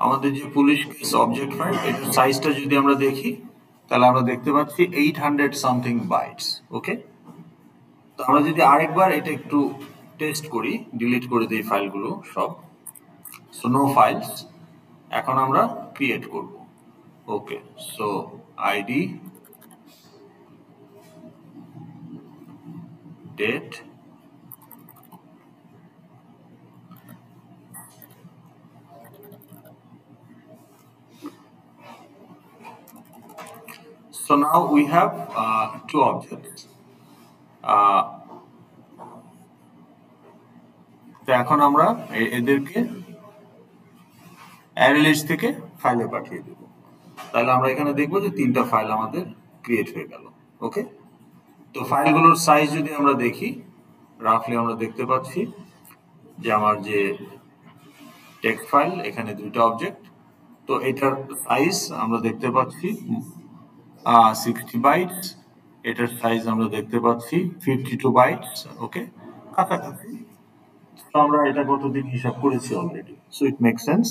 আমাদের যে police case object file, এটার সাইজটা যদি আমরা দেখি তাহলে আমরা দেখতে পাচ্ছি 800 সামথিং বাইটস। ওকে, তো আমরা যদি আরেকবার এটা একটু টেস্ট করি, ডিলিট করে দিই ফাইলগুলো সব, সো নো ফাইলস। এখন আমরা ক্রিয়েট করব। Okay, so ID, date, so now we have two objects. তো এখন আমরা এদেরকে অ্যারে লিস্ট থেকে ফাইলে পাঠিয়ে দেব। তাহলে আমরা এখানে দেখব যে 3টা ফাইল আমাদের ক্রিয়েট হয়ে গেল। ওকে, তো ফাইলগুলোর সাইজ যদি আমরা দেখি, রাফলি আমরা দেখতে পাচ্ছি যে আমার যে টেক্সট ফাইল, এখানে 2টা অবজেক্ট, তো এটার সাইজ আমরা দেখতে পাচ্ছি 60 বাইটস, এটার সাইজ আমরা দেখতে পাচ্ছি 52 বাইটস। ওকে, কাছাকাছি। তো আমরা এটা গতদিন হিসাব করেছি already, so it make sense.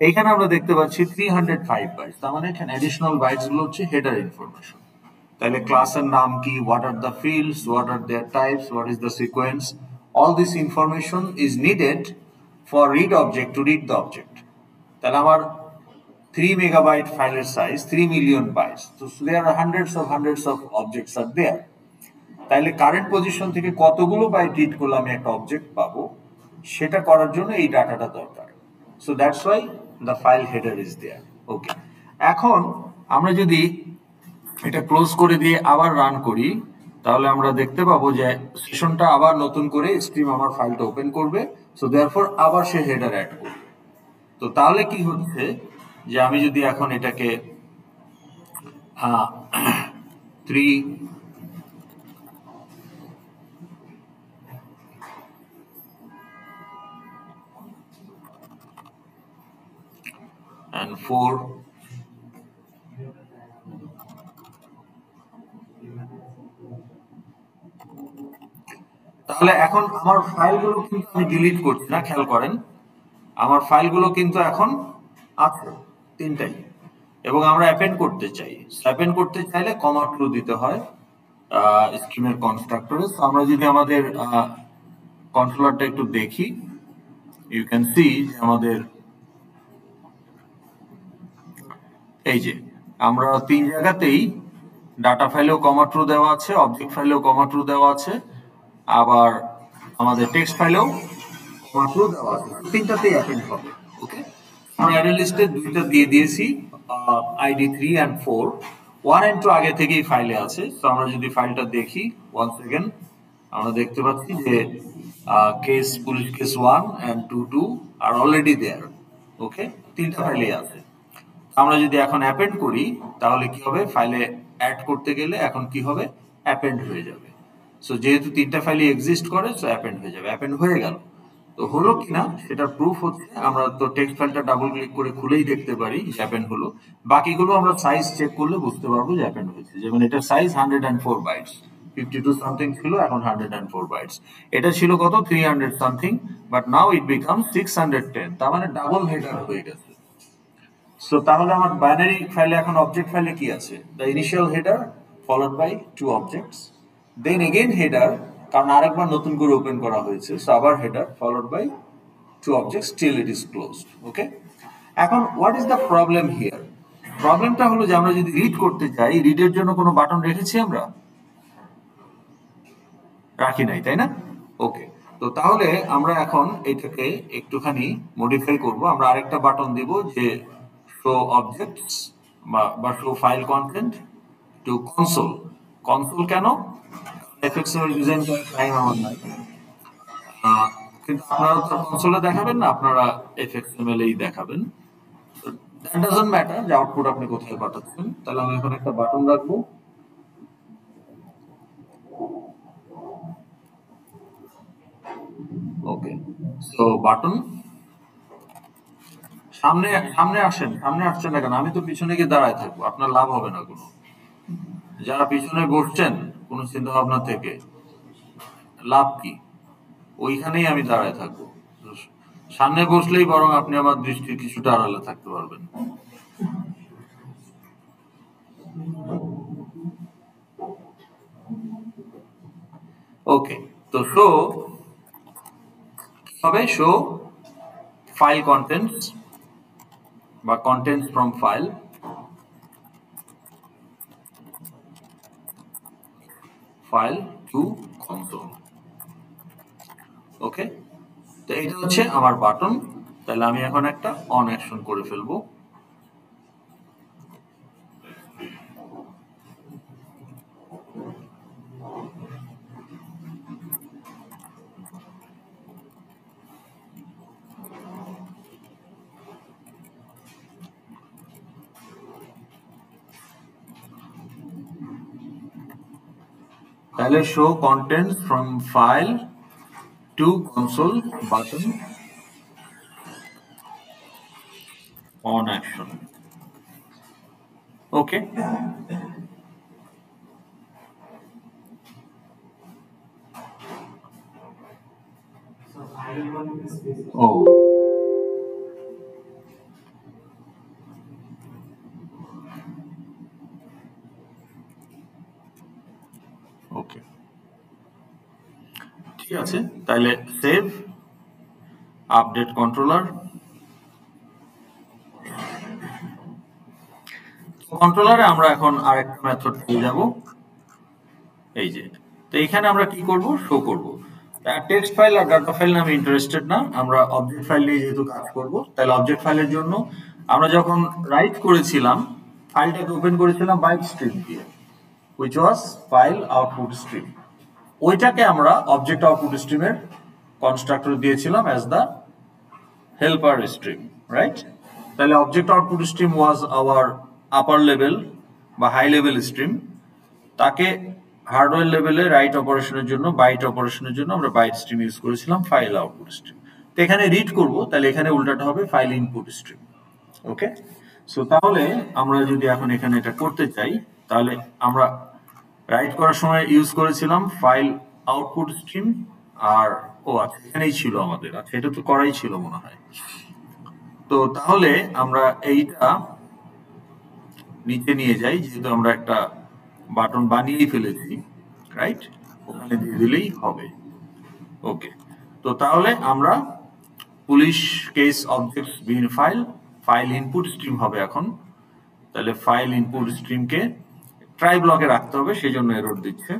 এইখানে আমরা দেখতে পাচ্ছি 305 বাইটস, তার মানে এখানে অ্যাডিশনাল বাইটস গুলো হচ্ছে হেডার ইনফরমেশন। তাহলে ক্লাসের নাম কি, what are the fields, what are their types, what is the sequence, all this information is needed for read object to read the object. তাহলে আমার 3 megabyte ফাইলের সাইজ 3 মিলিয়ন বাইটস, তো there are hundreds of objects are there. তাহলে current position থেকে কতগুলো byte read করলে আমি একটা অবজেক্ট পাবো, সেটা করার জন্য এই ডাটাটা দরকার। So that's why the file header is there. Okay, এখন আমরা যদি এটা ক্লোজ করে দিয়ে আবার রান করি, তাহলে আমরা দেখতে পাবো যে সেশনটা আবার নতুন করে স্ট্রিম আমার ফাইলটা ওপেন করবে। সো দেয়ারফর আবার সে হেডার অ্যাড করবে। তো তাহলে কি হচ্ছে যে আমি যদি এখন এটাকে 3 and 4 তাহলে এখন আমার ফাইলগুলো কিন্তু আমি ডিলিট করছি না, খেয়াল করেন আমার ফাইলগুলো কিন্তু এখন আছে 3টাই, এবং আমরা অ্যাপেন্ড করতে চাই। অ্যাপেন্ড করতে চাইলে কমা ট্রু দিতে হয় স্ট্রিমের কনস্ট্রাক্টরে। আমরা যদি আমাদের কন্ট্রোলারটা একটু দেখি, ইউ ক্যান সি যে আমাদের এই যে আমরা 3 জায়গাতেই ডাটা ফাইলেও কমা ট্রু দেওয়া আছে, অবজেক্ট ফাইলেও কমা ট্রু দেওয়া আছে, আবার আমাদের টেক্সট ফাইলেও কমা ট্রু দেওয়া আছে, 3টাতেই অ্যাপেন্ড হবে। ওকে, আমরা অ্যারে লিস্টে 2টা দিয়ে দিয়েছি, আইডি 3 and 4, 1 and 2 আগে থেকেই ফাইলে আছে। তো আমরা যদি ফাইলটা দেখি, 1 সেকেন্ড, আমরা দেখতে পাচ্ছি যে কেস পুলিশ কেস 1 and 2 আর অলরেডি দেয়ার। ওকে, 3টা ফাইলেই আছে। আমরা যদি এখন অ্যাপেন্ড করি তাহলে কি হবে, ফাইলে অ্যাড করতে গেলে এখন কি হবে, অ্যাপেন্ড হয়ে যাবে। সো যেহেতু 3টা ফাইলই এক্সিস্ট করে, সো অ্যাপেন্ড হয়ে যাবে। অ্যাপেন্ড হয়ে গেল, তো হলো কিনা সেটার প্রুফ হচ্ছে আমরা তো টেক্সট ফাইলটা ডাবল ক্লিক করে খুলেই দেখতে পারি অ্যাপেন্ড হলো। বাকিগুলো আমরা সাইজ চেক করলে বুঝতে পারবো যে অ্যাপেন্ড হয়েছে। যেমন এটার সাইজ 104 বাইটস, 52 সামথিং ছিল, এখন 104 বাইটস। এটা ছিল কত, 300 something, but now it become 610, তার মানে ডাবল হেডার হয়ে গেছে। সো তাহলে আমার বাইনারি ফাইলে এখন অবজেক্ট ফাইলে কি আছে, the initial header followed by 2 objects, then again header, কারণ আরেকবার নতুন করে ওপেন করা হয়েছে, সো আবার header followed by 2 objects till it is closed. Okay, এখন what is the problem here? প্রবলেমটা হলো যে আমরা যদি রিড করতে চাই, রিডের জন্য কোনো বাটন রেখেছি আমরা? রাখি নাই, তাই না? ওকে, তো তাহলে আমরা এখন এটাকে একটুখানি মডিফাই করব। আমরা আরেকটা বাটন দিব যে শো অবজেক্টস বা show file content two console. Console কেন? এফএক্সএমএল ডিজাইন করার টাইম আমার নাই, কিন্তু আপনারা তো কনসোলে দেখাবেন না, আপনারা এফএক্সএমএল এই দেখাবেন। দ্যাট ডাজন্ট ম্যাটার যে আউটপুট আপনি কোথায় পাঠাচ্ছেন। তাহলে আমি এখন একটা বাটন রাখবো। ওকে, সো বাটন, সামনে সামনে আসেন, সামনে আসছেন না কেন? আমি তো পিছনে গিয়ে দাঁড়ায় থাকবো, আপনার লাভ হবে না কোনো। যারা পিছনে বসছেন কোনো চিন্তা ভাবনা থেকে, লাভ কি? ওইখানেই আমি দাঁড়ায় থাকবো। সামনে বসলেই বরং আপনি আমার দৃষ্টির কিছুটা আড়ালে থাকতে পারবেন। ওকে, তো শো ফাইল কন্টেন্টস বা contents from file to console. Okay, তো এটা হচ্ছে আমার বাটন। তাহলে আমি এখন একটা অন অ্যাকশন করে ফেলবো। তাহলে show contents from file to console button on action. Okay, oh okay, ঠিক আছে। তাহলে সেভ আপডেট কন্ট্রোলার। কন্ট্রোলারে আমরা এখন আরেকটা মেথড পেয়ে যাব, এই যে। তো এখানে আমরা কি করব, শো করব। টেক্সট ফাইল আর ডাটা ফাইল আমি ইন্টারেস্টেড না, আমরা অবজেক্ট ফাইল নিয়ে যেহেতু কাজ করব, তাহলে অবজেক্ট ফাইলের জন্য আমরা যখন রাইট করেছিলাম ফাইলটাকে ওপেন করেছিলাম বাইট স্ট্রিম দিয়ে, which was file output stream। ওইটাকে আমরা অবজেক্ট আউটপুট স্ট্রিমের কনস্ট্রাক্টর দিয়েছিলাম as the helper stream, right? তাহলে object output stream was our upper level বা হাই লেভেল স্ট্রিম। তাকে হার্ডওয়্যার লেভেলে রাইট অপারেশনের জন্য, বাইট অপারেশনের জন্য আমরা বাইট স্ট্রিম ইউজ করেছিলাম ফাইল আউটপুট স্ট্রিম। তো এখানে রিড করব, তাহলে এখানে উল্টাটা হবে file input stream. Okay, so তাহলে আমরা যদি এখন এখানে এটা করতে চাই, তাহলে আমরা রাইট করার সময় ইউজ করেছিলাম ফাইল আউটপুট স্ট্রিম। আর আচ্ছা, এখানেই ছিল আমাদের, আচ্ছা এটা তো করাই ছিল মনে হয়। তো তাহলে আমরা এইটা নিচে নিয়ে যাই, যেহেতু আমরা একটা বাটন বানিয়েই ফেলেছি, রাইট? ওখানে দিয়ে দিলেই হবে। ওকে, তো তাহলে আমরা পুলিশ কেস অবজেক্টস বিন ফাইল ইনপুট স্ট্রিম হবে এখন। তাহলে ফাইল ইনপুট স্ট্রিমকে ট্রাই ব্লকে রাখতে হবে, সেই জন্য এরর দিচ্ছে।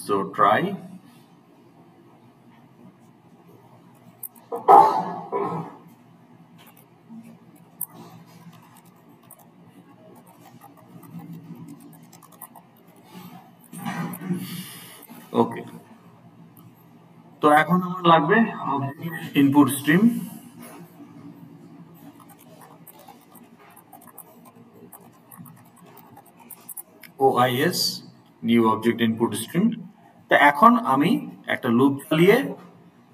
সো ট্রাই, ওকে। তো এখন আমার লাগবে input stream. OIS new object input stream. তো এখন আমি একটা লুপ চালিয়ে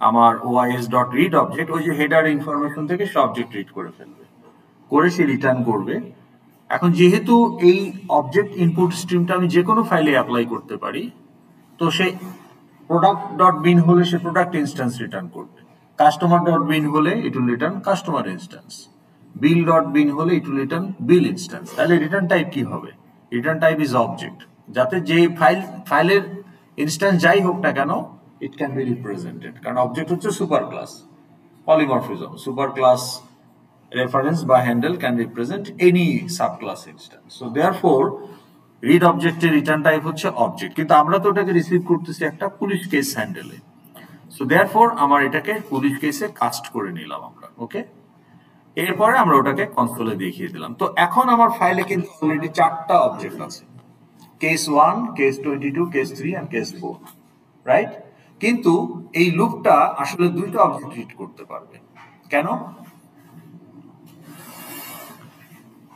আমার OIS ডট রিড অবজেক্ট, ওই যে হেডার ইনফরমেশন থেকে সে অবজেক্ট রিড করে ফেলবে, করে সে রিটার্ন করবে। এখন যেহেতু এই অবজেক্ট ইনপুট স্ট্রিমটা আমি যে কোনো ফাইলে অ্যাপ্লাই করতে পারি, তো সে প্রোডাক্ট ডট বিন হলে সে প্রোডাক্ট ইনস্ট্যান্স রিটার্ন করবে, কাস্টমার ডট বিন হলে it will return customer instance, bill dot bean হলে it will return bill instance. তাহলে রিটার্ন টাইপ কি হবে? রিটার্ন টাইপ ইজ অবজেক্ট, যাতে যে ফাইলের ইনস্ট্যান্স যাই হোক না কেন ইট ক্যান বি রিপ্রেজেন্টেড, কারণ অবজেক্ট হচ্ছে super class, polymorphism. Super class reference by handle can represent any subclass instance. So therefore read object এর রিটার্ন টাইপ হচ্ছে অবজেক্ট, কিন্তু আমরা তো ওটাকে রিসিভ করতেছি একটা পুলিশ কেস হ্যান্ডেলে। সো দেয়ারফর আমার এটাকে পুলিশ কেসে কাস্ট করে নিলাম আমরা। ওকে, এরপরে আমরা ওটাকে কনসোলে দেখিয়ে দিলাম। তো এখন আমার ফাইলে কিন্তু অলরেডি 4টা অবজেক্ট আছে, case 1, case 22, case 3 and case 4, right? কিন্তু এই লুপটা আসলে 2টা অবজেক্ট রিড করতে পারবে। কেন?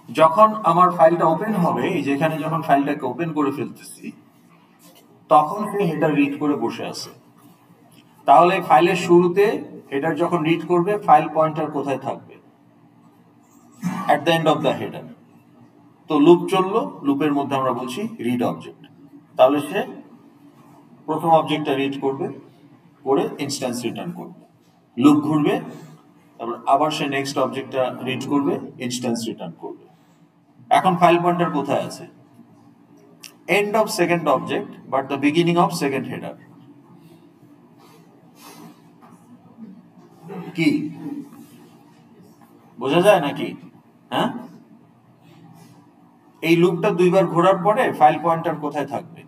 যখন আমার ফাইলটা ওপেন হবে, এই যে এখানে যখন ফাইলটাকে ওপেন করে ফেলতেছি, তখন সে হেডার রিড করে বসে আছে। তাহলে ফাইলের শুরুতে হেডার যখন রিড করবে, ফাইল পয়েন্টার কোথায় থাকবে? At the end of the header. তো লুপ চললো, লুপের মধ্যে আমরা বলছি রিড অবজেক্ট। তাহলে সে প্রথম অবজেক্টটা রিড করবে, করে ইনস্ট্যান্স রিটার্ন করবে। লুপ ঘুরবে, তারপর আবার সে নেক্সট অবজেক্টটা রিড করবে, ইনস্ট্যান্স রিটার্ন করবে। এখন ফাইল পয়েন্টার কোথায় আছে? End of second object but the beginning of second header. কি বোঝা যায় নাকি? হ্যাঁ, এই লুপটা দুইবার ঘোরার পরে ফাইল পয়েন্টার কোথায় থাকবে?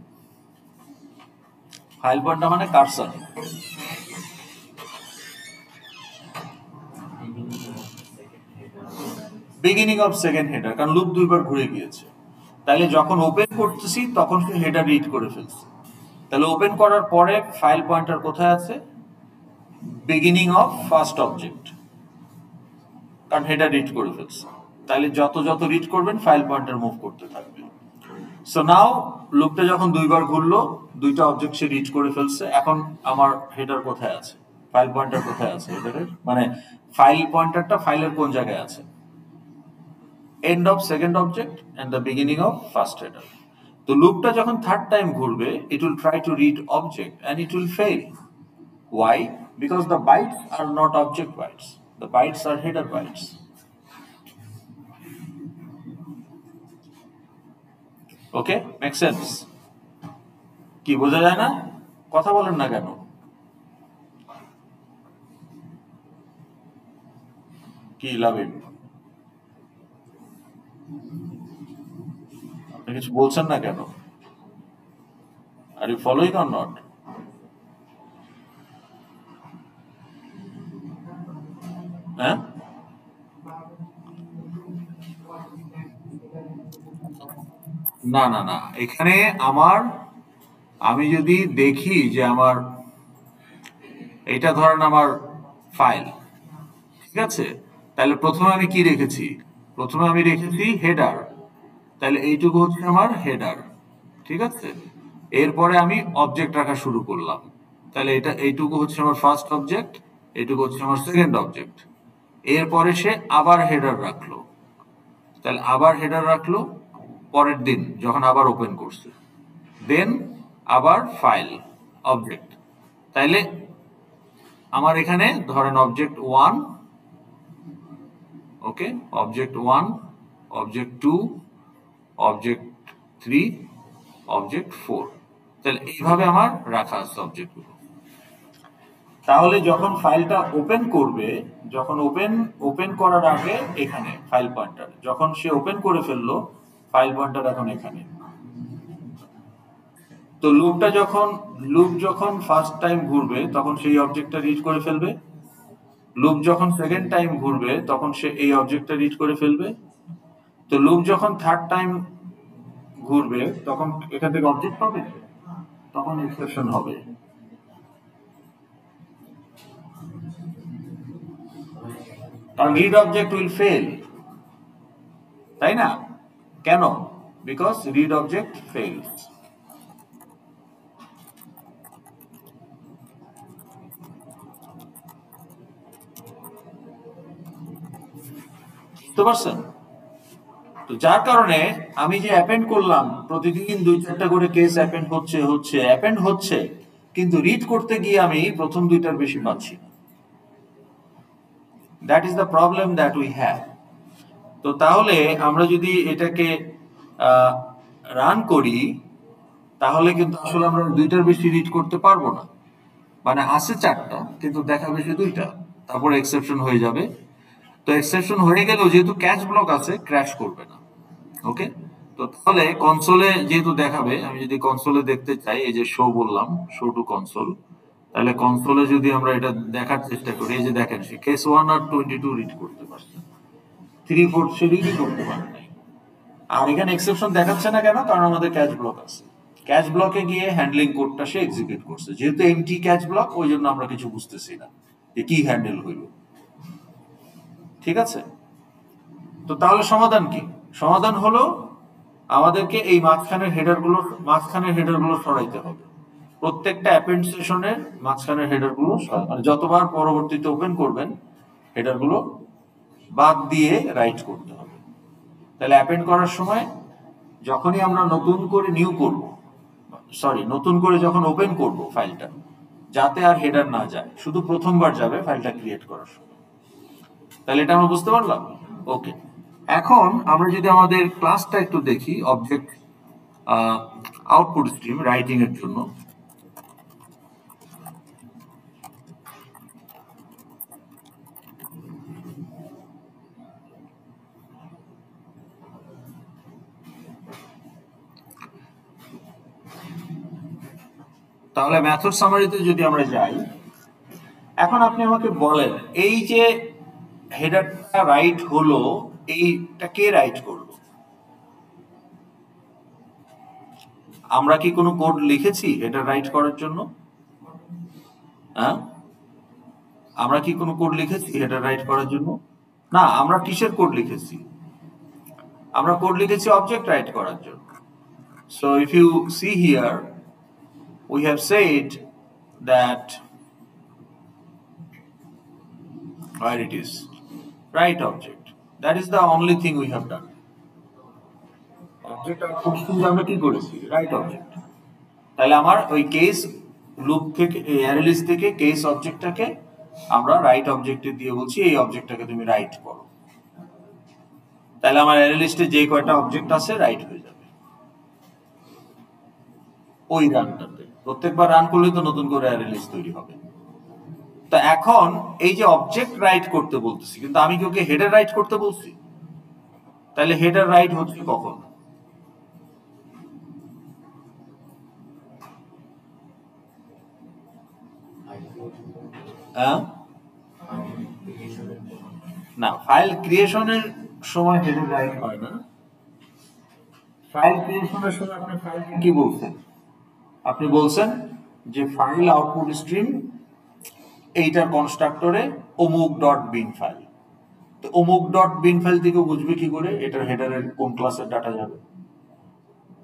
ফাইল পয়েন্টার মানে cursor. Beginning of second header, কারণ লুপ দুইবার ঘুরে গিয়েছে। তাহলে যখন ওপেন করতেছি তখন সে হেডার রিড করে ফেলছে। তাহলে ওপেন করার পরে ফাইল পয়েন্টার কোথায় আছে? বিগিনিং অফ ফার্স্ট অবজেক্ট, কারণ হেডার রিড করে ফেলছে। তাহলে যত যত রিড করবেন ফাইল পয়েন্টার মুভ করতে থাকবে। সো নাও লুপটা যখন দুইবার ঘুরলো, দুইটা অবজেক্ট সে রিড করে ফেলছে। এখন আমার হেডার কোথায় আছে? ফাইল পয়েন্টার কোথায় আছে হেডারের? মানে ফাইল পয়েন্টারটা ফাইলের কোন জায়গায় আছে? End of second object and the beginning of first header. তো লুপটা যখন থার্ড টাইম ঘুরবে, it will try to read object and it will fail. Why? Because the bytes are not object bytes. The bytes are header bytes. Okay? Makes sense? কি বোঝা যায় না? কথা বলেন না কেন? কি লাভিন? আপনি কিছু বলছেন না কেন? Are you following or not? হ্যাঁ? না না না, এখানে আমি যদি দেখি যে আমার এটা ধরেন আমার ফাইল, ঠিক আছে, তাহলে প্রথমে আমি কি রেখেছি? প্রথমে আমি রেখেছি হেডার। তাহলে এইটুকু হচ্ছে আমার হেডার, ঠিক আছে। এরপরে আমি অবজেক্ট রাখা শুরু করলাম। তাহলে এইটুকু হচ্ছে আমার ফার্স্ট অবজেক্ট, এইটুকু হচ্ছে আমার সেকেন্ড অবজেক্ট। এরপরে সে আবার হেডার রাখলো। তাহলে আবার হেডার রাখলো পরের দিন যখন আবার ওপেন করছে। দেন আবার ফাইল, অবজেক্ট। তাইলে আমার এখানে ধরেন অবজেক্ট 1, ওকে, অবজেক্ট 1, অবজেক্ট 2, অবজেক্ট 3, অবজেক্ট 4। তাহলে এইভাবে আমার রাখা আছে অবজেক্টগুলো। তাহলে যখন ফাইলটা ওপেন করবে, যখন ওপেন করার আগে এখানে ফাইল পয়েন্টার, যখন সে ওপেন করে ফেললো ফাইল পয়েন্টার এখন এখানে। তো লুপ যখন ফার্স্ট টাইম ঘুরবে তখন সেই অবজেক্টটা রিড করে ফেলবে। লুপ যখন সেকেন্ড টাইম ঘুরবে তখন সে এই অবজেক্টটা রিড করে ফেলবে। তো লুপ যখন থার্ড টাইম ঘুরবে তখন এখান থেকে অবজেক্ট পাবে, তখন এক্সেপশন হবে। কারণ রিড অবজেক্ট উইল ফেল, তাই না? কেন? Because read object fails. বুঝতে পারছেন? তো যার কারণে আমি যে অ্যাপেন্ড করলাম, প্রতিদিন 2-4টা করে কেস অ্যাপেন্ড হচ্ছে, কিন্তু রিড করতে গিয়ে আমি প্রথম দুইটার বেশি পাচ্ছি না। That is the problem that we have. তো তাহলে আমরা যদি এটাকে রান করি, তাহলে কিন্তু আসলে আমরা দুইটার বেশি রিড করতে পারবো না। মানে আছে 4টা কিন্তু দেখাবে সে 2টা, তারপরে এক্সেপশন হয়ে যাবে। তো এক্সেপশন হয়ে গেলেও যেহেতু ক্যাচ ব্লক আছে, ক্র্যাশ করবে না। ওকে, তো তাহলে কনসোলে যেহেতু দেখাবে, আমি যদি কনসোলে দেখতে চাই, এই যে শো বললাম, শো টু কনসোল, তাহলে কনসোলে যদি আমরা এটা দেখার চেষ্টা করি, এই যে দেখেন সে কেস 1 আর 22 রিড করতে পারছে, 3-4 সে রিডই করতে পারে নাই। আর এখানে এক্সেপশন দেখাচ্ছে না কেন? কারণ আমাদের ক্যাচ ব্লক আছে। ক্যাচ ব্লকে গিয়ে হ্যান্ডলিং কোডটা সে এক্সিকিউট করছে, যেহেতু এমটি ক্যাচ ব্লক, ওই জন্য আমরা কিছু বুঝতেছি না যে কি হ্যান্ডেল হইল। ঠিক আছে? তো তাহলে সমাধান কি? সমাধান হলো আমাদেরকে এই মাঝখানের হেডারগুলো সরাইতে হবে। প্রত্যেকটা অ্যাপেন্ড সেশনের মাঝখানের হেডারগুলো, মানে যতবার পরবর্তীতে ওপেন করবেন হেডারগুলো বাদ দিয়ে রাইট করতে হবে। তাহলে অ্যাপেন্ড করার সময় যখনই আমরা নতুন করে যখন ওপেন করব ফাইলটা, যাতে আর হেডার না যায়, শুধু প্রথমবার যাবে ফাইলটা ক্রিয়েট করার সময়। তাহলে এটা আমরা বুঝতে পারলাম। ওকে, এখন আমরা যদি আমাদের ক্লাসটা একটু দেখি, অবজেক্ট আউটপুট স্ট্রিম রাইটিং এর জন্য। তাহলে মেথড সামারিতে যদি আমরা যাই, এখন আপনি আমাকে বলেন এই যে হেডারটা রাইট হলো, এইটা কে রাইট করলো? আমরা কি কোনো কোড লিখেছি হেডার রাইট করার জন্য? হ্যাঁ, আমরা কি কোনো কোড লিখেছি হেডার রাইট করার জন্য? না, আমরা কিসের কোড লিখেছি? আমরা কোড লিখেছি অবজেক্ট রাইট করার জন্য। So if you see here, we have said that where it is write object, that is the only thing we have done. Object output string আমরা কি করেছি? Write object. তাহলে আমার ওই কেস লুপ থেকে, array list থেকে case অবজেক্টটাকে আমরা right অবজেক্টে দিয়ে বলছি এই অবজেক্টটাকে তুমি রাইট করো। তাহলে আমার অ্যারে লিস্টে যে কয়টা অবজেক্ট আছে রাইট হয়ে যাবে ওই রানটাতে। প্রত্যেকবার রান করলে তো নতুন করে অ্যারে লিস্ট তৈরি হবে। তো এখন এই যে অবজেক্ট রাইট করতে বলতেছি, কিন্তু আমি কি ওকে হেডার রাইট করতে বলছি? তাহলে হেডার রাইট হচ্ছে কখন? না, ফাইল ক্রিয়েশনের সময় হেডার রাইট হয় না। ফাইল ক্রিয়েশনের সময় আপনি ফাইলকে কি বলছেন? আপনি বলছেন যে ফাইল আউটপুট স্ট্রিম এইটার কনস্ট্রাক্টরে অমুক ডট বিন ফাইল। তো অমুক ডট বিন ফাইল থেকে বুঝবে কি করে এটার হেডারের কোন ক্লাসের ডাটা যাবে?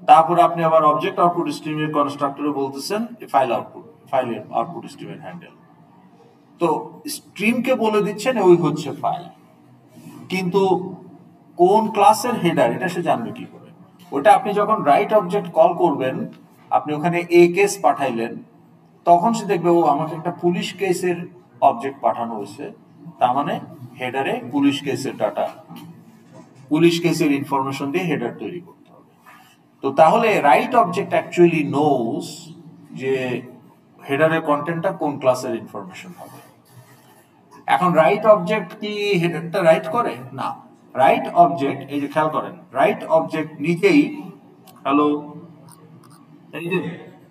তারপর আপনি আবার অবজেক্ট আউটপুট স্ট্রিমের কনস্ট্রাক্টরে বলতেছেন ফাইল আউটপুট, ফাইলের আউটপুট স্ট্রিমের হ্যান্ডেল। তো স্ট্রিমকে বলে দিচ্ছেন ওই হচ্ছে ফাইল, কিন্তু কোন ক্লাসের হেডার এটা সে জানবে কি করে? ওটা আপনি যখন রাইট অবজেক্ট কল করবেন, আপনি ওখানে এ কেস পাঠাইলেন, তখন সে দেখবে ও আমাকে একটা পুলিশ কেসের অবজেক্ট পাঠানো হয়েছে, তার মানে হেডারে পুলিশ কেসের ডাটা, পুলিশ কেসের ইনফরমেশন দিয়ে হেডার তৈরি করতে হবে। তো তাহলে রাইট অবজেক্ট অ্যাকচুয়ালি নোস যে হেডারের কন্টেন্টটা কোন ক্লাসের ইনফরমেশন হবে। এখন রাইট অবজেক্ট কি হেডারটা রাইট করে? না, রাইট অবজেক্ট, এই যে খেয়াল করেন, রাইট অবজেক্ট নিজেই, হ্যালো, এই যে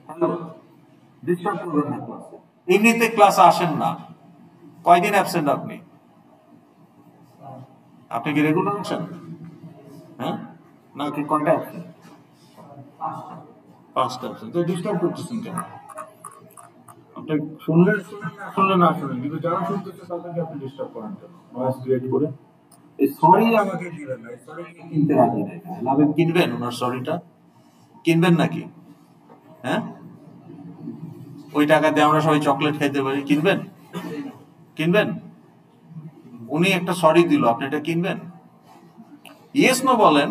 হ্যালো, ডিস্টার্ব করবেন না ক্লাসে, এমনিতে ক্লাসে আসেন না, কয়দিন অ্যাবসেন্ট আপনি? আপনি কি রেগুলার আছেন? হ্যাঁ, না কি কয়টা অ্যাবসেন্ট? 5টা অ্যাবসেন্ট। তো ডিস্টার্ব করতেছেন কেন? আপনি শুনলে শুনেন, না শুনলে না শুনেন, কিন্তু যারা শুনতেছে তাদেরকে আপনি ডিস্টার্ব করেন কেন নয়েজ ক্রিয়েট করে? এই সরি আমাকে দিবেন না, এই সরি কিনতে রাজি নাই। লাভে কিনবেন ওনার সরিটা? কিনবেন নাকি? হ্যাঁ, ওই টাকা দিয়ে আমরা সবাই চকলেট খাইতে পারি, কিনবেন? কিনবেন? উনি একটা সরি দিল, আপনি এটা কিনবেন? ইয়েস নো বলেন,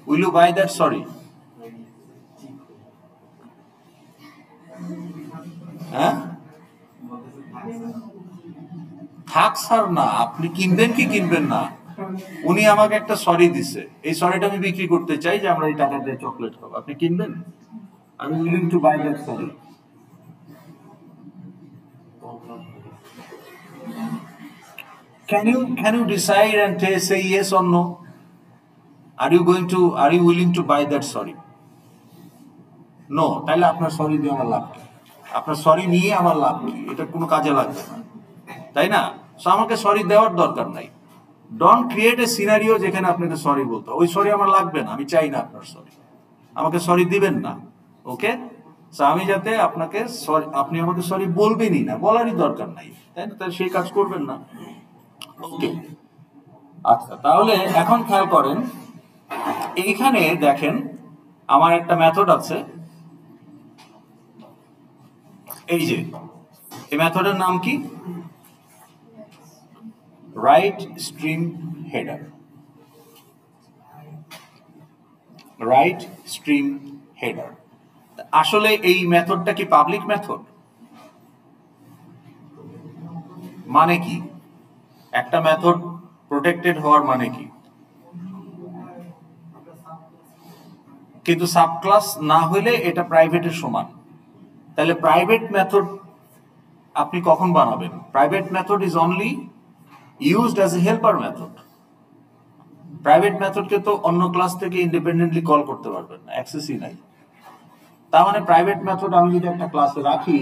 will you buy that sari? হ্যাঁ, থাক স্যার না, আপনি কিনবেন কি কিনবেন না? উনি আমাকে একটা সরি দিছে, এই সরিটা আমি বিক্রি করতে চাই যে আমরা এই টাকা দিয়ে চকলেট খাবো, আপনি কিনবেন? আমি willing to buy that sari. Can you decide and say yes or no? Are you willing to buy that sorry? No, তাহলে আপনার সরি দিয়ে আমার লাভ কি? আপনার সরি নিয়ে আমার লাভ কি? এটা কোনো কাজে লাগবে না, তাই না? সো আমাকে সরি দেওয়ার দরকার নাই। ডোন্ট ক্রিয়েট এ সিনারিও যেখানে আপনাকে সরি বলতে, ওই সরি আমার লাগবে না, আমি চাই না আপনার সরি, আমাকে সরি দিবেন না। ওকে, সো আমি যাতে আপনাকে সরি, আপনি আমাকে সরি বলবেনই না, বলারই দরকার নাই, তাই না? তাহলে সেই কাজ করবেন না। ওকে, আচ্ছা, তাহলে এখন খেয়াল করেন, এইখানে দেখেন আমার একটা মেথড আছে, এই যে এই মেথডের নাম কি? Right stream header. Right stream header. আসলে এই মেথডটা কি পাবলিক মেথড? মানে কি একটা মেথড প্রোটেক্টেড হওয়ার মানে কি কিন্তু সাবক্লাস না হলে এটা প্রাইভেটের সমান তাহলে প্রাইভেট মেথড আপনি কখন বানাবেন private method is only used as a helper method private মেথডকে তো অন্য ক্লাস থেকে ইন্ডিপেন্ডেন্টলি কল করতে পারবেন না অ্যাক্সেসই নাই তার মানে প্রাইভেট মেথড আমি যদি একটা ক্লাসে রাখি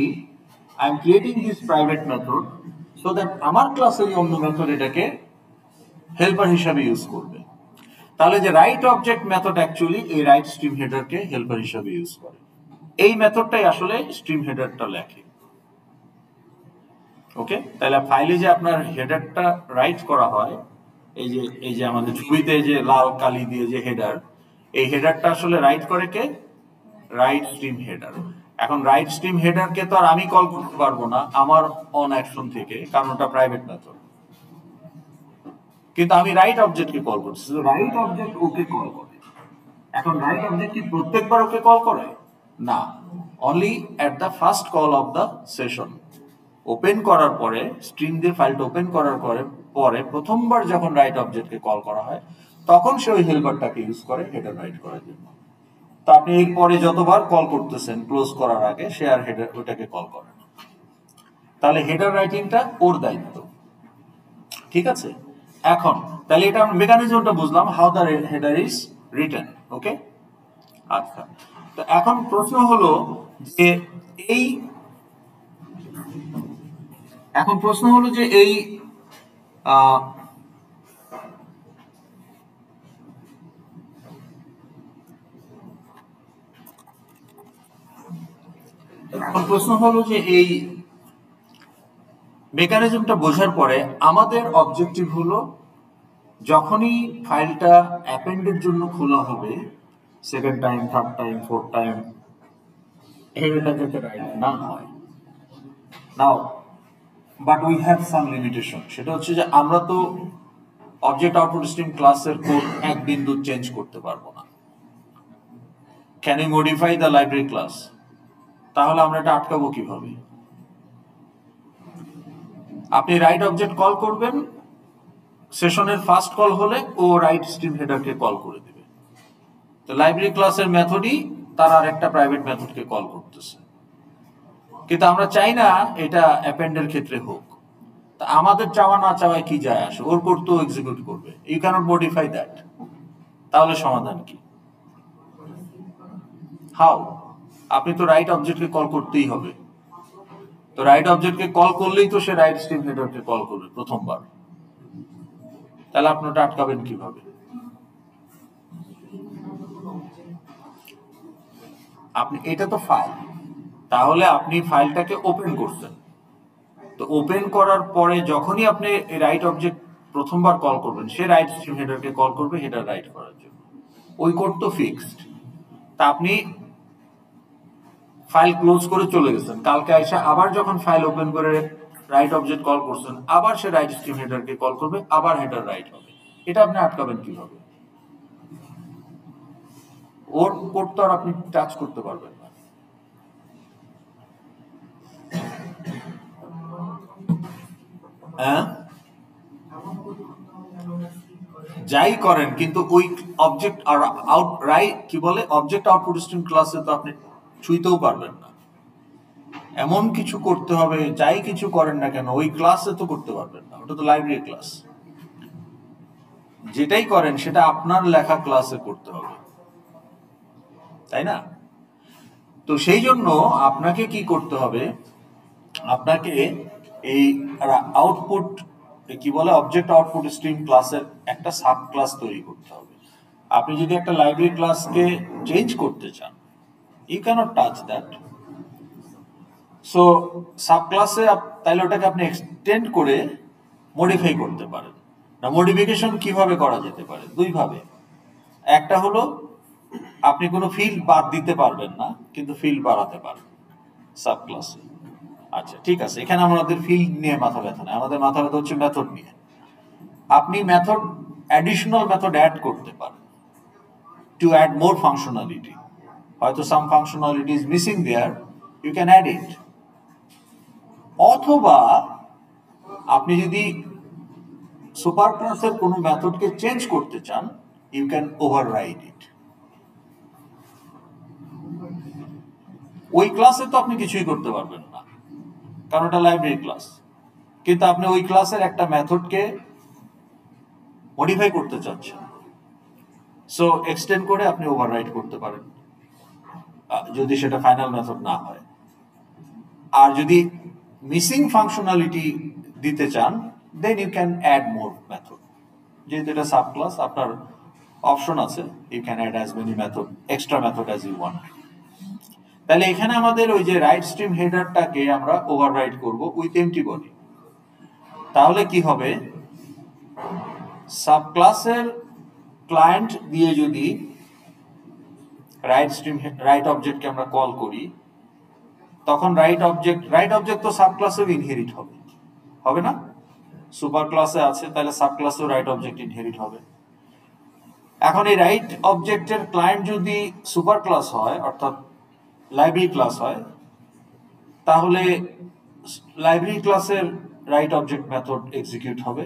I am creating this private method so that আমার ক্লাসের অন্য মেথড এটাকে হেল্পার হিসাবে ইউজ করবে তাহলে যে রাইট অবজেক্ট মেথড অ্যাকচুয়ালি এই রাইট স্ট্রিম হেডারকে হেল্পার হিসাবে ইউজ করে এই মেথডটাই আসলে স্ট্রিম হেডারটা লেখে ওকে তাহলে ফাইলে যে আপনার হেডারটা রাইট করা হয় এই যে আমাদের ছবিতে যে লাল কালি দিয়ে যে হেডার এই হেডারটা আসলে রাইট করে কে রাইট স্ট্রিম হেডার এখন রাইট স্ট্রিম হেডারকে তো আর আমি কল করতে পারবো না আমার অন অ্যাকশন থেকে কারণ ওটা প্রাইভেট মেথড কিন্তু আমি রাইট অবজেক্টকে কল করছি রাইট অবজেক্ট ওকে কল করে এখন রাইট অবজেক্ট কি প্রত্যেকবার ওকে কল করে না only at the first call of the session open করার পরে স্ট্রিং দিয়ে ফাইলটা ওপেন করার পরে প্রথমবার যখন রাইট অবজেক্টকে কল করা হয় তখন সে ওই হেল্পারটাকে ইউজ করে হেডার রাইট করার জন্য তো আপনি এরপরে যতবার কল করতেছেন ক্লোজ করার আগে সে আর হেডার ওটাকে কল করে তাহলে হেডার রাইটিংটা ওর দায়িত্ব ঠিক আছে এখন তাহলে এটা মেকানিজমটা বুঝলাম how the header is written okay আচ্ছা তো এখন প্রশ্ন হলো যে এই প্রশ্ন হলো যে এই মেকানিজমটা বোঝার পরে আমাদের অবজেক্টিভ হলো যখনই ফাইলটা অ্যাপেন্ডের জন্য খোলা হবে second time third time fourth time এটা যাতে রাইট না হয় now but we have some limitation সেটা হচ্ছে যে আমরা তো অবজেক্ট আউটপুট স্ট্রিম ক্লাসের কোড এক বিন্দু চেঞ্জ করতে পারবো না can you modify the library class তাহলে আমরা এটা আটকাবো কিভাবে আপনি রাইট অবজেক্ট কল করবেন সেশনের ফার্স্ট কল হলে ও রাইট স্ট্রিম হেডারকে কল করে দিবে তো লাইব্রেরি ক্লাসের মেথডই তার আর একটা প্রাইভেট মেথডকে কল করতেছে কিন্তু আমরা চাই না এটা অ্যাপেন্ডের ক্ষেত্রে হোক তা আমাদের চাওয়া না চাওয়ায় কি যায় আসে ওর কোড তো এক্সিকিউট করবে ইউ ক্যানট মডিফাই দ্যাট তাহলে সমাধান কি হাউ আপনি তো রাইট অবজেক্টকে কল করতেই হবে তো রাইট অবজেক্টকে কল করলেই তো সে রাইট স্ট্রিম হেডারকে কল করবে প্রথমবার তাহলে আপনি ওটা আটকাবেন কিভাবে আপনি এটা তো ফাইল তাহলে আপনি ফাইলটাকে ওপেন করছেন তো ওপেন করার পরে যখনই আপনি রাইট অবজেক্ট প্রথমবার কল করবেন সে রাইট স্ট্রিম হেডারকে কল করবে হেডার রাইট করার জন্য ওই কোড তো ফিক্সড তা আপনি ফাইল ক্লোজ করে চলে গেছেন কালকে এসে আবার যখন ফাইল ওপেন করে রাইট অবজেক্ট কল করছেন আবার সে রাইট স্ট্রিম হেডারকে কল করবে আবার হেডার রাইট হবে এটা আপনি আটকাবেন কিভাবে ওর কোড তো আর আপনি টাচ করতে পারবেন না হ্যাঁ যাই করেন কিন্তু ওই অবজেক্ট আর আউট রাইট কি বলে অবজেক্ট আউটপুট স্ট্রিম ক্লাসে তো আপনি ছুঁইতেও পারবেন না এমন কিছু করতে হবে যাই কিছু করেন না কেন ওই ক্লাসে তো করতে পারবেন না ওটা তো লাইব্রেরি ক্লাস যেটাই করেন সেটা আপনার লেখা ক্লাসে করতে হবে তাই না তো সেই জন্য আপনাকে কি করতে হবে আপনাকে এই আউটপুট কি বলে অবজেক্ট আউটপুট স্ট্রিম ক্লাসের একটা সাব ক্লাস তৈরি করতে হবে আপনি যদি একটা লাইব্রেরি ক্লাসকে চেঞ্জ করতে চান you cannot touch that so সাব ক্লাসে তাইলে ওটাকে আপনি এক্সটেন্ড করে মডিফাই করতে পারেন না মডিফিকেশন কিভাবে করা যেতে পারে দুই ভাবে একটা হলো আপনি কোনো ফিল্ড বাদ দিতে পারবেন না কিন্তু ফিল্ড বাড়াতে পারবেন সাব ক্লাসে আচ্ছা ঠিক আছে এখানে আমাদের ফিল্ড নিয়ে মাথা ব্যথা নেই আমাদের মাথা ব্যথা হচ্ছে মেথড নিয়ে আপনি মেথড অ্যাডিশনাল মেথড অ্যাড করতে পারেন টু অ্যাড মোর ফাংশনালিটি হয়তো some functionality is missing there you can add it অথবা আপনি যদি সুপার ক্লাসের কোনো মেথডকে চেঞ্জ করতে চান, ইউ ক্যান ওভাররাইড ইট। ওই ক্লাসে তো আপনি কিছুই করতে পারবেন না, কারণ এটা লাইব্রেরি ক্লাস। কিন্তু আপনি ওই ক্লাসের একটা মেথডকে মডিফাই করতে চাচ্ছেন, সো এক্সটেন্ড করে আপনি ওভাররাইড করতে পারেন, যদি সেটা ফাইনাল মেথড না হয়। আর যদি মিসিং ফাংশনালিটি দিতে চান, then you can add more method. যেহেতু এটা সাব ক্লাস, আপনার অপশন আছে, you can add as many method, extra method as you want. তাহলে এখানে আমাদের ওই যে রাইট স্ট্রিম হেডারটাকে আমরা ওভাররাইড করব উইথ এমটি বডি। তাহলে কি হবে, সাব ক্লাসের ক্লায়েন্ট দিয়ে যদি রাইট অবজেক্টকে আমরা কল করি, তখন রাইট অবজেক্ট তো সাব ক্লাসেও ইনহেরিট হবে না? সুপার ক্লাসে আছে, তাহলে সাব ক্লাসেও রাইট অবজেক্ট ইনহেরিট হবে। এখন এই রাইট অবজেক্টের ক্লায়েন্ট যদি সুপার ক্লাস হয়, অর্থাৎ লাইব্রেরি ক্লাস হয়, তাহলে লাইব্রেরি ক্লাসের রাইট অবজেক্ট মেথড এক্সিকিউট হবে,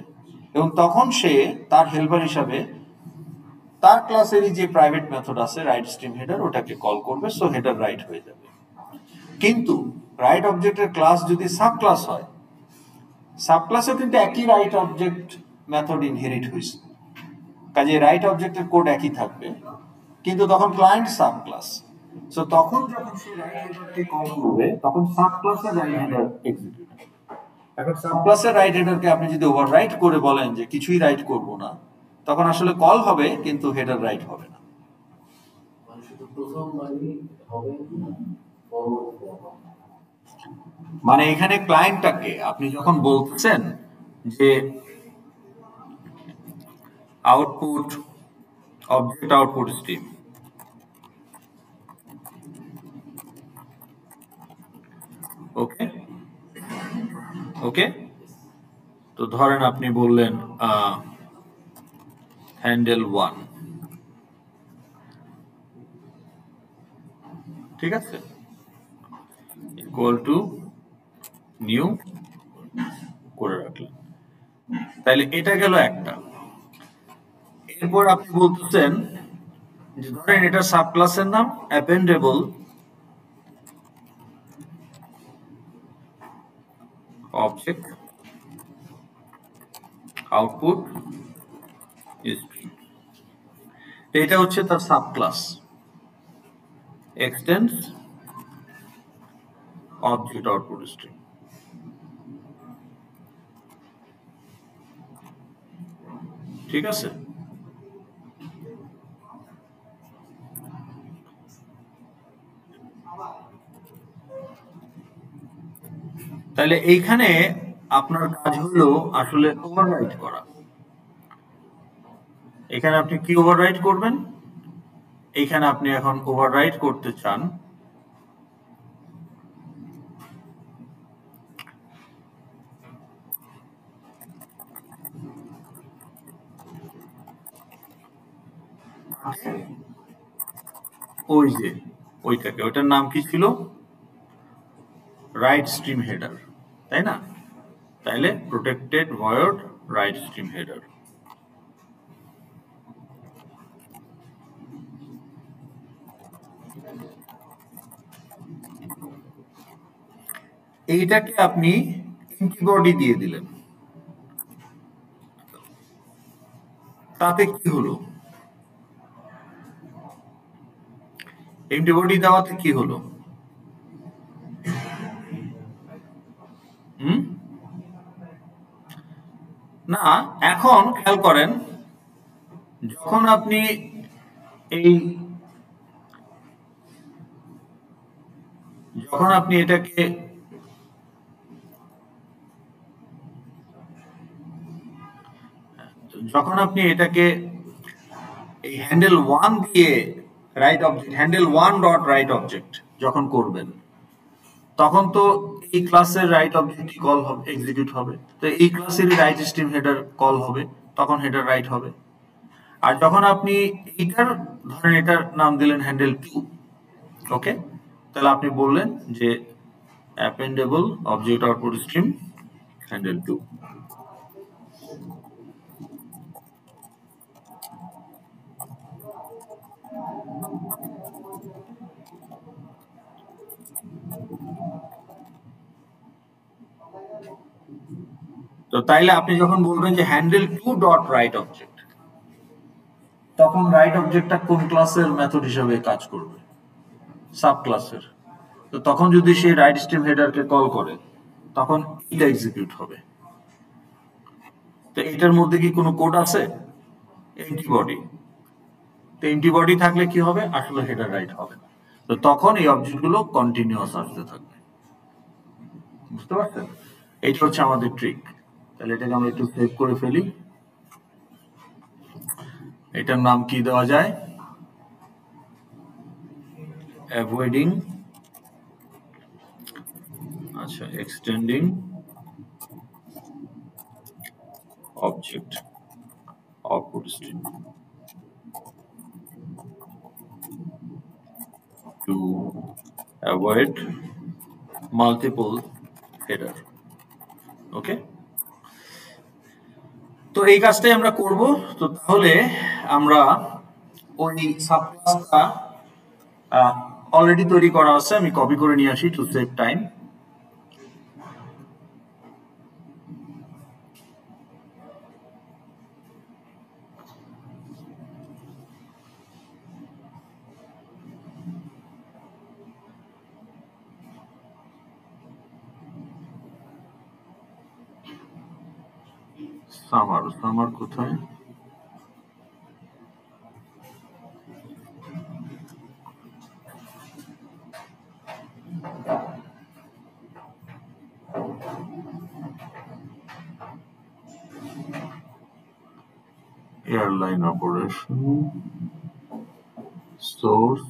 এবং তখন সে তার হেল্পার হিসাবে তার ক্লাসেরই যে প্রাইভেট মেথড আছে রাইট স্ট্রিম হেডার, ওটাকে কল করবে, সো হেডার রাইট হয়ে যাবে। কিন্তু রাইট অবজেক্টের ক্লাস যদি সাব ক্লাস হয়, সাব ক্লাসেও কিন্তু একই রাইট অবজেক্ট মেথড ইনহেরিট হয়েছে, কাজে রাইট অবজেক্টের কোড একই থাকবে, কিন্তু তখন ক্লায়েন্ট সাব ক্লাস, সো তখন যখন সে রাইট হেডারকে কল করবে, তখন সাব ক্লাসের রাইট হেডার এক্সিকিউট হবে। এখন সাব ক্লাসের রাইট হেডারকে আপনি যদি ওভাররাইট করে বলেন যে কিছুই রাইট করব না, তখন আসলে কল হবে, কিন্তু হেডার রাইট হবে না। মানে এখানে ক্লায়েন্টটাকে আপনি যখন বলছেন যে আউটপুট অবজেক্ট আউটপুট স্ট্রিম, ওকে ওকে, তো ধরেন আপনি বললেন হ্যান্ডেল 1, ঠিক আছে, ইকুয়াল টু নিউ করে রাখলেন, তাহলে এটা গেল একটা। এরপর আপনি বলতেছেন যে ধরেন এটা সাব ক্লাসের নাম অ্যাপেন্ডেবল অবজেক্ট আউটপুট স্ট্রিম, এটা হচ্ছে তার sub class, এক্সটেন্স object output stream. ঠিক আছে, তাহলে এইখানে আপনার কাজ হলো আসলে ওভাররাইট করা। এখানে আপনি কি ওভাররাইট করবেন, এইখানে আপনি এখন ওভাররাইট করতে চান ওই যে ওইটাকে, ওইটার নাম কি ছিল, রাইট স্ট্রিম হেডার, তাই না? তাইলে protected void right stream header. এইটাকে আপনি এন্টিবডি দিয়ে দিলেন, তাতে কি হলো, এন্টিবডি দেওয়াতে কি হলো, না এখন খেয়াল করেন, যখন আপনি এটাকে এই হ্যান্ডেল 1 দিয়ে right object, handle 1 dot write object যখন করবেন, তখন তো এই ক্লাসের রাইট অবজেক্ট কল হবে, এক্সিকিউট হবে, তো এই ক্লাসেরই রাইট স্ট্রিম হেডার কল হবে, তখন হেডার রাইট হবে। আর যখন আপনি ধরেন এটার নাম দিলেন হ্যান্ডেল 2, ওকে, তাহলে আপনি বললেন যে appendable object output stream handle two. তো তাইলে আপনি যখন বলবেন যে handle two dot write object, তখন রাইট অবজেক্টটা কোন ক্লাসের মেথড হিসেবে কাজ করবে? সাব ক্লাসের। তো তখন যদি সে রাইট স্ট্রিম হেডারকে কল করে, তখন এটা এক্সিকিউট হবে। তো এটার মধ্যে কি কোনো কোড আছে? Empty body. তো এমটি বডি থাকলে কি হবে? আসলে হেডার রাইট হবে না। তো তখন এই অবজেক্টগুলো কন্টিনিউয়াস আসতে থাকবে। বুঝতে পারছেন? এইটা হচ্ছে আমাদের ট্রিক। তাহলে এটাকে আমরা একটু সেভ করে ফেলি। এটার নাম কি দেওয়া যায়? অ্যাভয়েডিং, আচ্ছা, extending object output stream to avoid multiple header. ওকে, তো এই কাজটাই আমরা করব। তো তাহলে আমরা ওই সাবক্লাসটা অলরেডি তৈরি করা আছে, আমি কপি করে নিয়ে আসি টু সেভ টাইম। সামার কোথায়? Airline operation, source,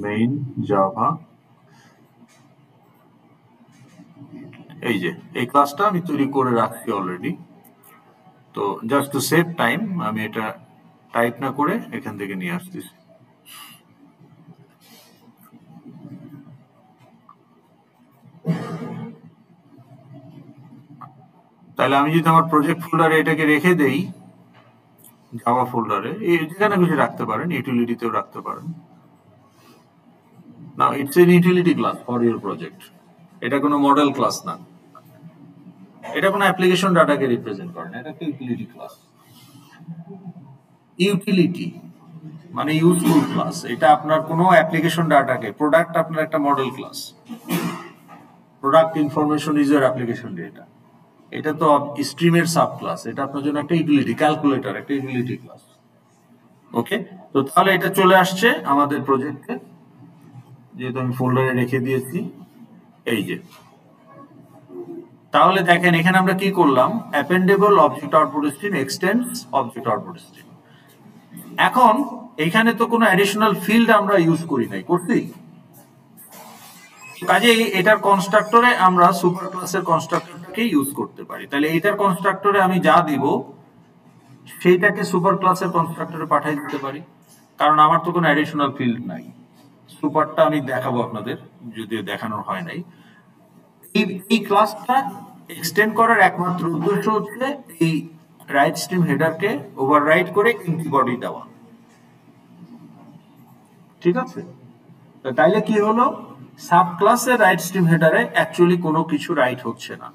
main, Java. এই যে এই ক্লাসটা আমি তৈরি করে রাখছি অলরেডি। তো জাস্ট টু সেভ টাইম আমি এটা টাইপ না করে এখান থেকে নিয়ে আসতেছি। তাহলে আমি যদি আমার প্রজেক্ট ফোল্ডারে এটাকে রেখে দেই, জাভা ফোল্ডারে, যেখানে কিছু রাখতে পারেন, ইউটিলিটিতেও রাখতে পারেন। না, it's an utility class for your project. এটা কোনো মডেল ক্লাস না, এটা কোনো অ্যাপ্লিকেশন ডাটাকে রিপ্রেজেন্ট করে না, এটা একটা ইউটিলিটি ক্লাস। ইউটিলিটি মানে ইউজফুল ক্লাস। এটা আপনার কোনো অ্যাপ্লিকেশন ডাটাকে, প্রোডাক্ট আপনার একটা model class, product information is year application data. এটা তো স্ট্রিমের সাব ক্লাস, এটা আপনার জন্য একটা ইউটিলিটি, ক্যালকুলেটর একটা ইউটিলিটি ক্লাস। ওকে, তো তাহলে এটা চলে আসছে আমাদের প্রজেক্টে, যেহেতু আমি ফোল্ডারে রেখে দিয়েছি। এই যে, তাহলে দেখেন এখানে আমরা কি করলাম, appendable object output stream extends object output stream. এখন এখানে তো কোনো অ্যাডিশনাল ফিল্ড আমরা ইউজ করি নাই, করছি? কাজেই এটার কনস্ট্রাক্টরে আমরা সুপার ক্লাসের কনস্ট্রাক্টরটাকে ইউজ করতে পারি। তাহলে এটার কনস্ট্রাক্টরে আমি যা দিব সেইটাকে সুপার ক্লাসের কনস্ট্রাক্টরে পাঠিয়ে দিতে পারি, কারণ আমার তো কোনো অ্যাডিশনাল ফিল্ড নাই। সুপারটা আমি দেখাবো আপনাদের, যদিও দেখানোর হয় নাই। এই ক্লাসটা এক্সটেন্ড করার একমাত্র উদ্দেশ্য হচ্ছে এই রাইট স্ট্রিম হেডারকে ওভাররাইড করে এমটি বডি দেওয়া। ঠিক আছে, তো তাইলে কি হলো, সাব ক্লাসের রাইট স্ট্রিম হেডারে অ্যাকচুয়ালি কোনো কিছু রাইট হচ্ছে না,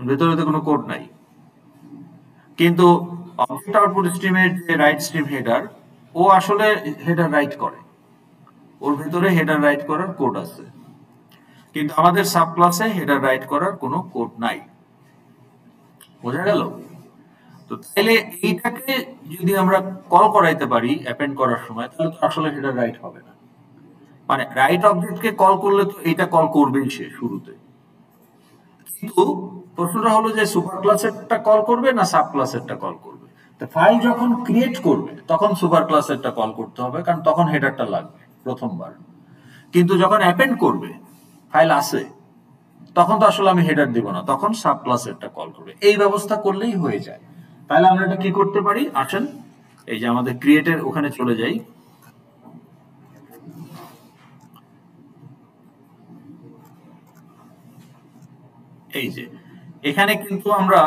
ভেতরে তো কোনো কোড নাই। কিন্তু অবজেক্ট আউটপুট স্ট্রিমের যে রাইট স্ট্রিম হেডার, ও আসলে হেডার রাইট করে, ওর ভেতরে হেডার রাইট করার কোড আছে। কিন্তু আমাদের সাব ক্লাসে হেডার রাইট করার কোনো কোড নাই। বোঝা গেল? তো তাহলে এইটাকে যদি আমরা কল করাইতে পারি অ্যাপেন্ড করার সময়, তাহলে তো আসলে হেডার রাইট হবে না। মানে রাইট অবজেক্টকে কল করলে তো এটা কল করবেই সে শুরুতে, কিন্তু প্রশ্নটা হলো যে সুপার ক্লাসেরটা কল করবে না সাব ক্লাসেরটা কল করবে। তো ফাইল যখন ক্রিয়েট করবে তখন সুপার ক্লাসেরটা কল করতে হবে, কারণ তখন হেডারটা লাগবে প্রথমবার। কিন্তু যখন অ্যাপেন্ড করবে, ফাইল আসে, তখন তো আসলে আমি হেডার দিব না, তখন সাব ক্লাসেরটা কল করবে। এই ব্যবস্থা করলেই হয়ে যায়। তাহলে আমরা এটা কি করতে পারি, আসেন এই যে আমাদের ক্রিয়েটের ওখানে চলে যাই। এই যে এখানে কিন্তু আমরা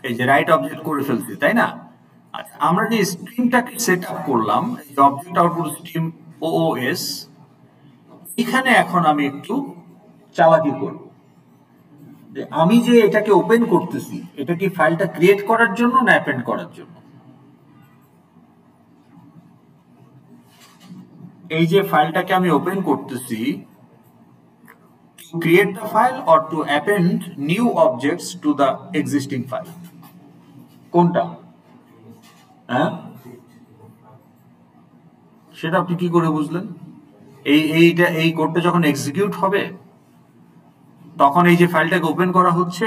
এই যে রাইট অবজেক্ট করে ফেলছি, তাই না? আচ্ছা, আমরা যে স্ট্রিমটাকে সেট আপ করলাম, এই যে অবজেক্ট আউটপুট স্ট্রিম ওওএস, এখানে এখন আমি একটু চালাকি করব। যে আমি যে এটাকে ওপেন করতেছি, এটা কি ফাইলটা ক্রিয়েট করার জন্য না অ্যাপেন্ড করার জন্য? এই যে ফাইলটাকে আমি ওপেন করতেছি, create the file or to append new objects to the existing file, কোনটা? হ্যাঁ, সেটা আপনি কি করে বুঝলেন? এই কোডটা যখন এক্সিকিউট হবে তখন এই যে ফাইলটাকে ওপেন করা হচ্ছে,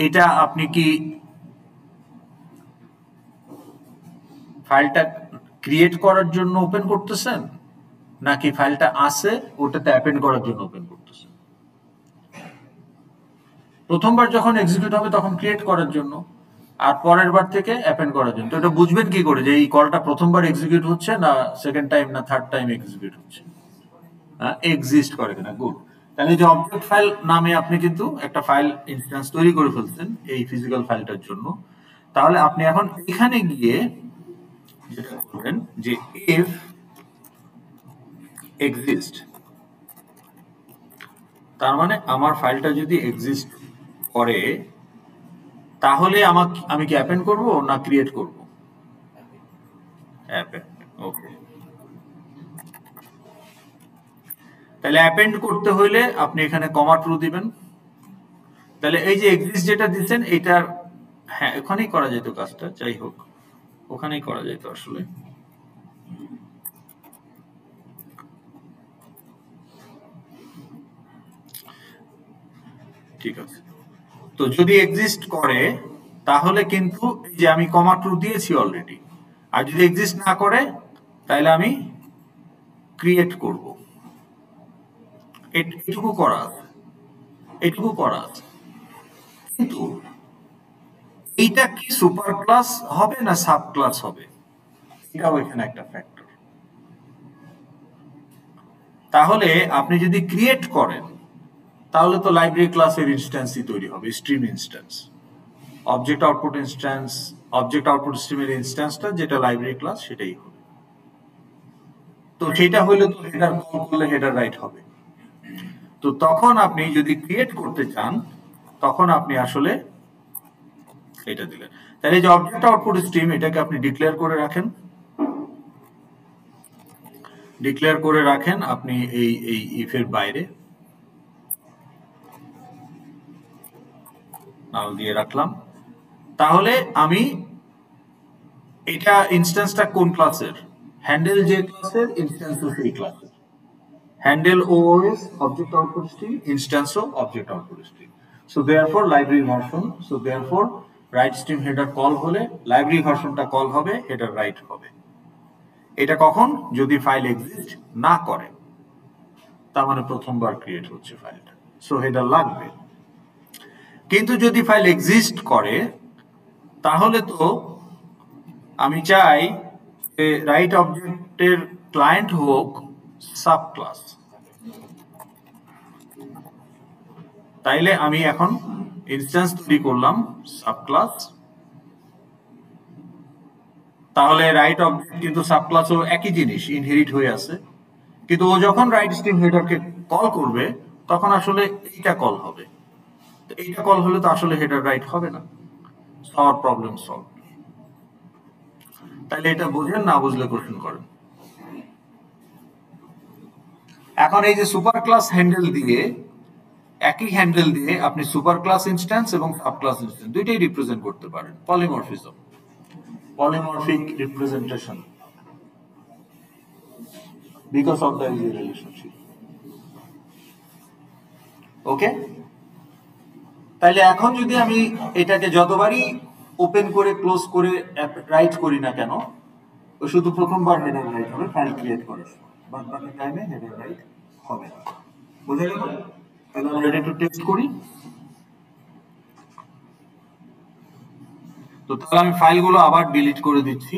এটা আপনি কি ফাইলটা ক্রিয়েট করার জন্য ওপেন করতেছেন নাকি ফাইলটা আছে ওটাতে অ্যাপেন্ড করার জন্য ওপেন করতেছেন? প্রথমবার যখন এক্সিকিউট হবে তখন ক্রিয়েট করার জন্য, আর পরের বার থেকে অ্যাপেন্ড করার জন্য। তো এটা বুঝবেন কি করে যে এই কলটা প্রথমবার এক্সিকিউট হচ্ছে না সেকেন্ড টাইম না থার্ড টাইম এক্সিকিউট হচ্ছে? এক্সিস্ট করে কিনা। গুড। তাহলে যে অবজেক্ট ফাইল নামে আপনি কিন্তু একটা ফাইল ইনস্ট্যান্স তৈরি করে ফেলছেন এই ফিজিক্যাল ফাইলটার জন্য। তাহলে আপনি এখন এখানে গিয়ে যেটা করবেন যে ইফ এক্সিস্ট, তার মানে আমার ফাইলটা যদি এক্সিস্ট করে তাহলে আমি কি অ্যাপেন্ড করব না ক্রিয়েট করব? অ্যাপেন্ড। ওকে, তাহলে অ্যাপেন্ড করতে হলে আপনি এখানে কমা ট্রু দিবেন। তাহলে এই যে এক্সিস্ট যেটা দিচ্ছেন এইটার, হ্যাঁ ওখানেই করা যেত কাজটা, যাই হোক ওখানেই করা যেত আসলে। ঠিক আছে, তো যদি এক্সিস্ট করে তাহলে কিন্তু এই যে আমি কমা ট্রু দিয়েছি অলরেডি, আর যদি এক্সিস্ট না করে তাহলে আমি ক্রিয়েট করব। এটুকু করা আছে, এটুকু করা আছে। কিন্তু এইটা কি সুপার ক্লাস হবে না সাব ক্লাস হবে, এটাও এখানে একটা ফ্যাক্টর। তাহলে আপনি যদি ক্রিয়েট করেন তাহলে তো লাইব্রেরি ক্লাসের ইনস্ট্যান্সই তৈরি হবে, stream instance, object output instance, object output স্ট্রিমের ইনস্ট্যান্সটা যেটা লাইব্রেরি ক্লাস সেটাই হবে। তো সেটা হলে তো হেডার কল করলে হেডার রাইট হবে। তো তখন আপনি যদি ক্রিয়েট করতে চান তখন আপনি আসলে এটা দিলেন। তাহলে যে অবজেক্ট আউটপুট স্ট্রিম এটাকে আপনি ডিক্লেয়ার করে রাখেন, ডিক্লেয়ার করে রাখেন আপনি এই ইফের বাইরে, নাল দিয়ে রাখলাম। তাহলে আমি এটা ইনস্ট্যান্সটা কোন ক্লাসের? হ্যান্ডেল যে ক্লাসের ইনস্ট্যান্স সেই ক্লাসের। Handle OS object output stream, ইনস্ট্যান্সও object output stream. So therefore library version, so therefore write stream header call হলে লাইব্রেরি ভার্সনটা কল হবে, হেডার রাইট হবে। এটা কখন? যদি ফাইল এক্সিস্ট না করে, তার মানে প্রথমবার ক্রিয়েট হচ্ছে ফাইলটা, সো হেডার লাগবে। কিন্তু যদি ফাইল এক্সিস্ট করে তাহলে তো আমি চাই যে রাইট অবজেক্টের ক্লায়েন্ট হোক সাব ক্লাস। তাইলে আমি এখন ইনস্ট্যান্স তৈরি করলাম সাব ক্লাস। তাহলে রাইট অবজেক্ট কিন্তু সাব ক্লাসও একই জিনিস, ইনহেরিট হয়ে আছে। কিন্তু ও যখন রাইট স্ট্রিম হেডারকে কল করবে তখন আসলে এইটা কল হবে। এইটা কল হলে তো আসলে হেডার রাইট হবে না, সবার প্রবলেম সলভ। তাহলে এটা বুঝেন, না বুঝলে কোশ্চেন করেন। এখন এই যে সুপার ক্লাস হ্যান্ডেল দিয়ে, একই হ্যান্ডেল দিয়ে আপনি সুপার ক্লাস ইনস্ট্যান্স এবং সাব ক্লাস ইনস্ট্যান্স দুইটাই রিপ্রেজেন্ট করতে পারেন। Polymorphism, polymorphic representation, because of the relationship. Okay, তাহলে এখন যদি আমি এটাকে যতবারই ওপেন করে ক্লোজ করে রাইট করি না কেন, ওই শুধু প্রথমবার হেডার রাইট হবে ফাইল ক্রিয়েট করার সময়, বাদ বাকি টাইমে হেডার রাইট হবে না। বুঝা গেল? তাহলে আমরা এটা একটু টেস্ট করি। তো তাহলে আমি ফাইলগুলো আবার ডিলিট করে দিচ্ছি।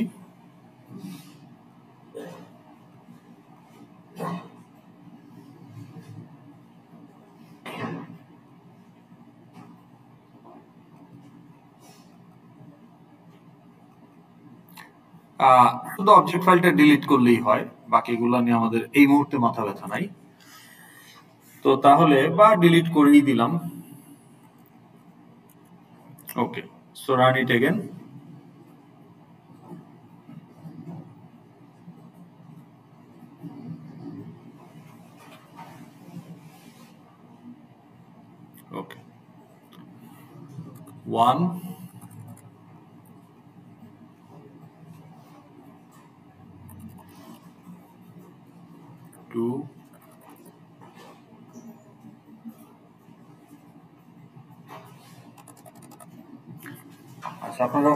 শুধু অবজেক্ট ফাইলটা ডিলিট করলেই হয়, বাকিগুলো নিয়ে আমাদের এই মুহূর্তে মাথা ব্যথা নাই। তো তাহলে বা ডিলিট করেই দিলাম। ওকে, সো রান ইট এগেন। ওকে, 1 2 আচ্ছা, আপনারা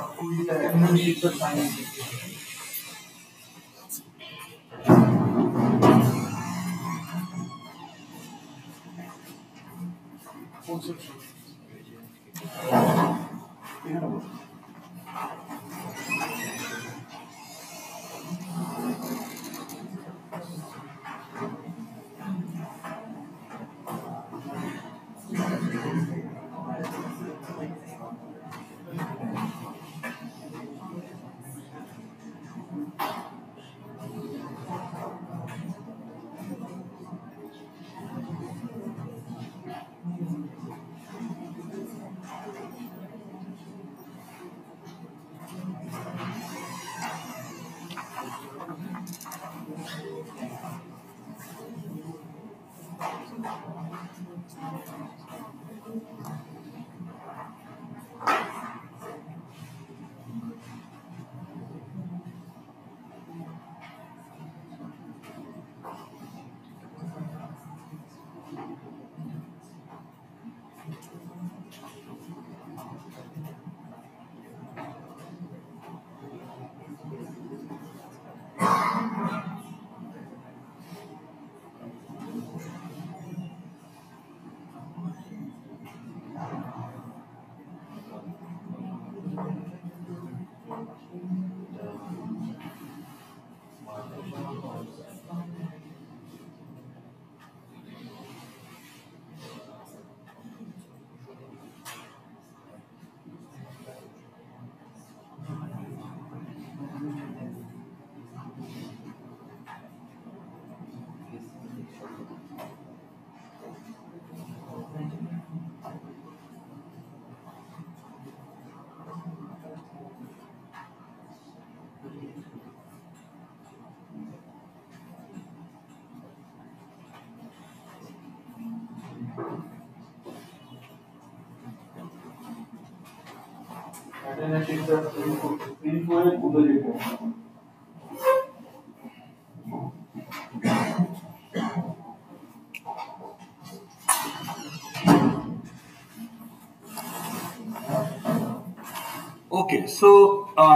Okay, so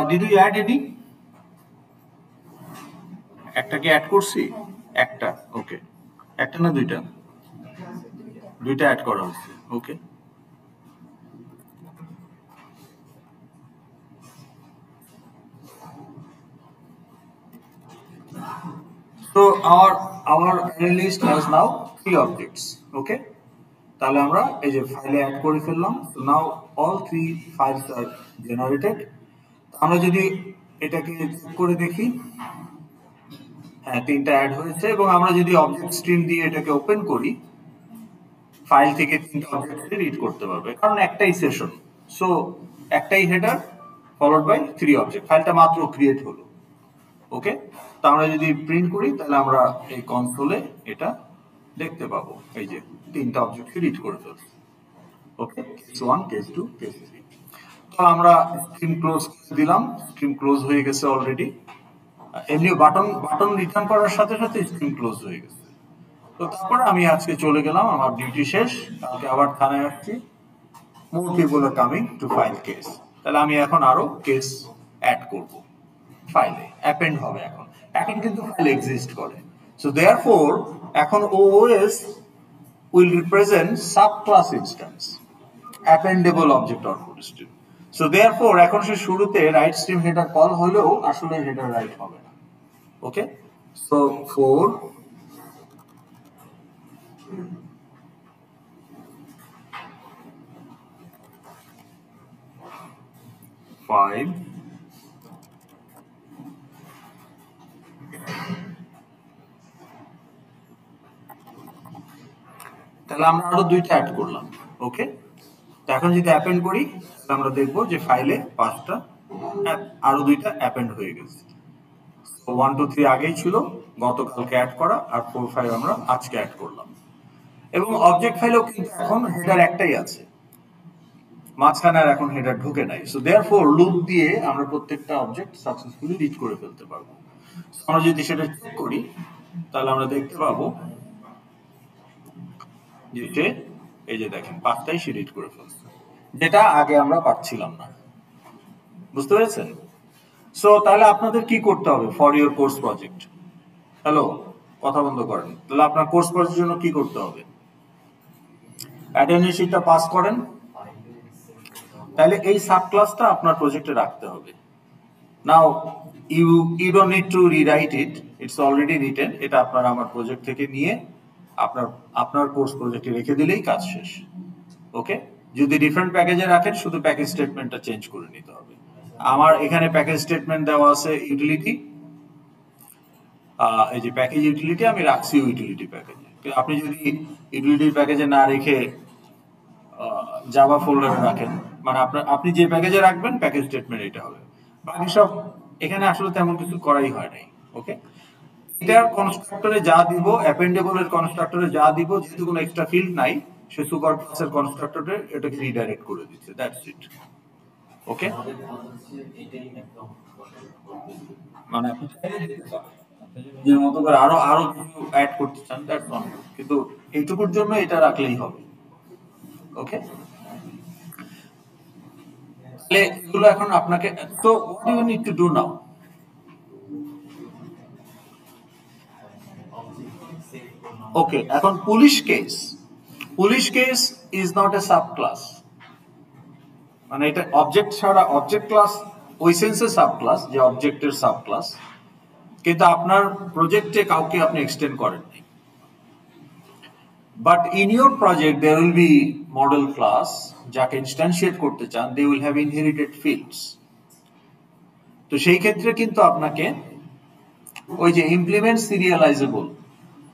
did you add any? একটা কি অ্যাড করছি? একটা, ওকে। একটা না দুইটা? দুইটা অ্যাড করা হচ্ছে, ওকে। So our array list has now 3 objects, okay? তাহলে আমরা এই যে ফাইলে অ্যাড করে ফেললাম। So now all 3 files are generated. আমরা যদি এটাকে চেক করে দেখি, হ্যাঁ 3টা অ্যাড হয়েছে, এবং আমরা যদি অবজেক্ট স্ট্রিম দিয়ে এটাকে ওপেন করি, ফাইল থেকে 3টা অবজেক্ট রিড করতে পারবে, কারণ একটাই সেশন। সো একটাই হেডার ফলোড বাই 3 অবজেক্ট, ফাইলটা মাত্র ক্রিয়েট হলো, ওকে। তো আমরা যদি প্রিন্ট করি তাহলে আমরা এই কনসোলে এটা দেখতে পাবো, এই যে 3টা অবজেক্টকে রিড করে ফেলছি, ওকে। Case 1, case 2, case 3। তো আমরা স্ট্রিম ক্লোজ দিলাম, স্ট্রিম ক্লোজ হয়ে গেছে অলরেডি। এমনি বাটন রিটার্ন করার সাথে সাথে স্ট্রিম ক্লোজ হয়ে গেছে। তো তারপরে আমি আজকে চলে গেলাম, আমার ডিউটি শেষ, কালকে আবার থানায় আসছি। More people are coming to file case. তাহলে আমি এখন আরো কেস অ্যাড করব ফাইলে, অ্যাপেন্ড হবে এখন। এখন কিন্তু ফাইল এক্সিস্ট করে। সো দেয়ারফোর এখন OS will represent subclass instance, appendable object output stream. So therefore এখন সে শুরুতে রাইট স্ট্রিম হেডার কল হলেও আসলে হেডার রাইট হবে না, ওকে। সো 4 5 তাহলে আমরা আরো দুইটা অ্যাড করলাম। ওকে, তো এখন যদি অ্যাপেন্ড করি তাহলে আমরা দেখবো যে ফাইলে 5টা আরো দুইটা অ্যাপেন্ড হয়ে গেছে। 1 2 3 আগেই ছিল, গতকালকে অ্যাড করা, আর 4 5 আমরা আজকে অ্যাড করলাম। এবং অবজেক্ট ফাইলেও কিন্তু এখন হেডার একটাই আছে, মাঝখানে আর এখন হেডার ঢুকে নাই। সো দেয়ারফর লুপ দিয়ে আমরা প্রত্যেকটা অবজেক্ট সাকসেসফুলি রিড করে ফেলতে পারবো। আমরা যদি সেটা চেক করি তাহলে আমরা দেখতে পাবো যে এই যে দেখেন 5টাই সে রিড করে ফেলছে, যেটা আগে আমরা পাচ্ছিলাম না। বুঝতে পেরেছেন? সো তাহলে আপনাদের কি করতে হবে for your course project? Hello, কথা বন্ধ করেন। তাহলে আপনার কোর্স প্রজেক্টের জন্য কি করতে হবে? অ্যাটেন্ডেন্স শিটটা পাস করেন, তাহলে এই সাব ক্লাসটা আপনার প্রজেক্টে রাখতে হবে। Now you don't need to rewrite it, it's already written. এটা আপনার আমার প্রজেক্ট থেকে নিয়ে আপনার কোর্স প্রজেক্টে রেখে দিলেই কাজ শেষ। ওকে, যদি ডিফারেন্ট প্যাকেজে রাখেন শুধু প্যাকেজ স্টেটমেন্টটা চেঞ্জ করে নিতে হবে। আমার এখানে প্যাকেজ স্টেটমেন্ট দেওয়া আছে ইউটিলিটি, এই যে প্যাকেজ ইউটিলিটি আমি রাখছি ইউটিলিটি প্যাকেজে। আপনি যদি ইউটিলিটি প্যাকেজে না রেখে জাভা ফোল্ডারে রাখেন, মানে আপনি যে প্যাকেজে রাখবেন প্যাকেজ স্টেটমেন্ট এটা হবে। বাকি সব এখানে আসলে তেমন কিছু করাই হয় নাই। ওকে, এটার কনস্ট্রাক্টরে যা দিব, অ্যাপেন্ডেবলের কনস্ট্রাক্টরে যা দিব, যেহেতু কোনো এক্সট্রা ফিল্ড নাই, সে সুপার ক্লাসের কনস্ট্রাক্টরে এটাকে রিডাইরেক্ট করে দিচ্ছে। That's it. ওকে, মানে আপনি নিজের মতো করে আরো আরো কিছু অ্যাড করতে চান, দ্যাটস নট, কিন্তু এইটুকুর জন্য এটা রাখলেই হবে। ওকে, তাহলে এগুলো এখন আপনাকে, তো what do you need to do now? Okay, এখন police case is not a sub class, মানে এটা অবজেক্ট ছাড়া, অবজেক্ট ক্লাস ওই সেন্সে সাব ক্লাস যে অবজেক্টের সাব ক্লাস, কিন্তু আপনার প্রজেক্টে কাউকে আপনি এক্সটেন্ড করেন নাই। But in your project there will be model class যাকে ইনস্ট্যান্সিয়েট করতে চান, they will have inherited fields. তো সেই ক্ষেত্রে কিন্তু আপনাকে ওই যে ইমপ্লিমেন্ট সিরিয়ালাইজেবল,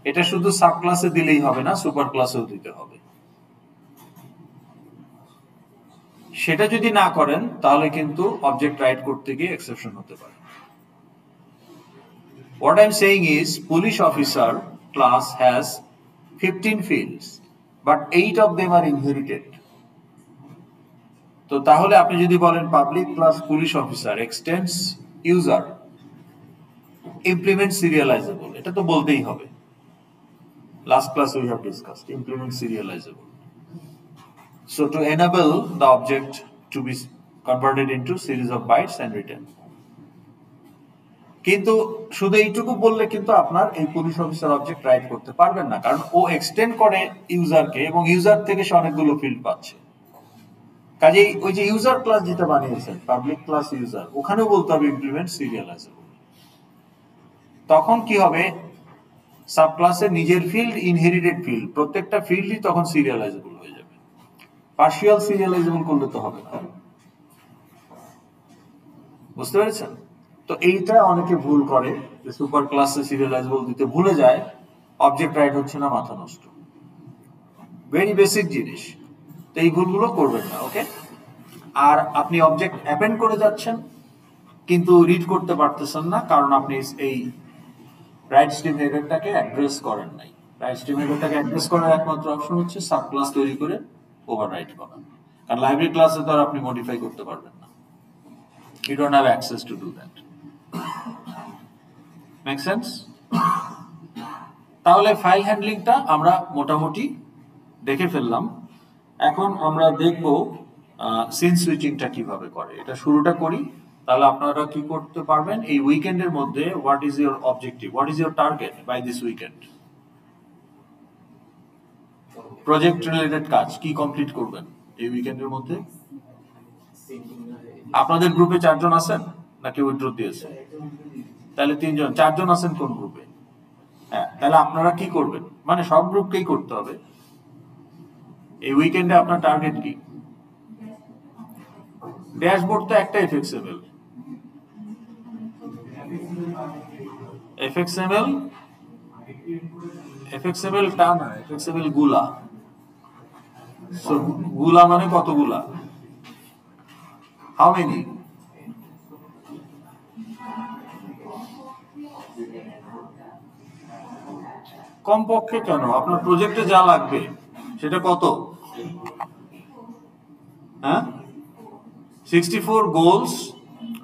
এটা শুধু সাব ক্লাসে দিলেই হবে না, সুপার ক্লাসেও দিতে হবে। সেটা যদি না করেন তাহলে কিন্তু অবজেক্ট রাইট করতে গিয়ে এক্সেপশন হতে পারে। What I'm saying is police officer class has 15 fields, but 8 of them are inherited. তো তাহলে আপনি যদি বলেন public class police officer extends user implement serializable, এটা তো বলতেই হবে। Last class we have discussed implement serializable. So to enable the object to be converted into series of bytes and written. কিন্তু শুধু এইটুকু বললে কিন্তু আপনার এই পুলিশ অফিসার অবজেক্ট রাইট করতে পারবেন না, কারণ ও এক্সটেন্ড করে ইউজারকে এবং ইউজার থেকে সে অনেকগুলো ফিল্ড পাচ্ছে। কাজেই ওই যে ইউজার ক্লাস যেটা বানিয়েছেন পাবলিক ক্লাস ইউজার, ওখানেও বলতে হবে ইমপ্লিমেন্ট সিরিয়ালাইজেবল। তখন কি হবে, সাব ক্লাসের নিজের ফিল্ড, ইনহেরিটেড ফিল্ড, প্রত্যেকটা ফিল্ডই তখন সিরিয়ালাইজেবল হয়ে যাবে। পার্শিয়াল সিরিয়ালাইজেবল করলে তো হবে না। বুঝতে পেরেছেন? তো এইটা অনেকে ভুল করে যে সুপার ক্লাসে সিরিয়ালাইজেবল দিতে ভুলে যায়, অবজেক্ট রাইট হচ্ছে না, মাথা নষ্ট। ভেরি বেসিক জিনিস, তো এই ভুলগুলো করবেন না। ওকে, আর আপনি অবজেক্ট অ্যাপেন্ড করে যাচ্ছেন কিন্তু রিড করতে পারতেছেন না, কারণ আপনি এই রাইট স্ট্রিম হেডারটাকে অ্যাড্রেস করেন নাই। রাইট স্ট্রিম হেডারটাকে অ্যাড্রেস করার একমাত্র অপশন হচ্ছে সাব ক্লাস তৈরি করে ওভাররাইট করা, কারণ লাইব্রেরি ক্লাসে তো আর আপনি মডিফাই করতে পারবেন না। You don't have access to do that. Make sense? তাহলে ফাইল হ্যান্ডলিংটা আমরা মোটামুটি দেখে ফেললাম। এখন আমরা দেখব সিন সুইচিংটা কিভাবে করে। এটা শুরুটা করি, তাহলে আপনারা কি করতে পারবেন এই উইকেন্ডের মধ্যে। What is your objective, what is your target by this weekend? Project related কাজ কি কমপ্লিট করবেন এই উইকেন্ডের মধ্যে? আপনাদের গ্রুপে 4 জন আছেন নাকি উইথড্র দিয়েছে? তাহলে 3 জন, 4 জন আছেন কোন গ্রুপে? হ্যাঁ, তাহলে আপনারা কি করবেন, মানে সব গ্রুপকেই করতে হবে। এই উইকেন্ডে আপনার টার্গেট কি? ড্যাশবোর্ড তো একটা এফএক্সএমএল, এফএক্সএমএল টা না, এফএক্সএমএল গুলা সো গুলা মানে কতগুলা, হাউ মেনি? কমপক্ষে কেন, আপনার প্রজেক্টে যা লাগবে সেটা কত? হ্যাঁ, 64 goals,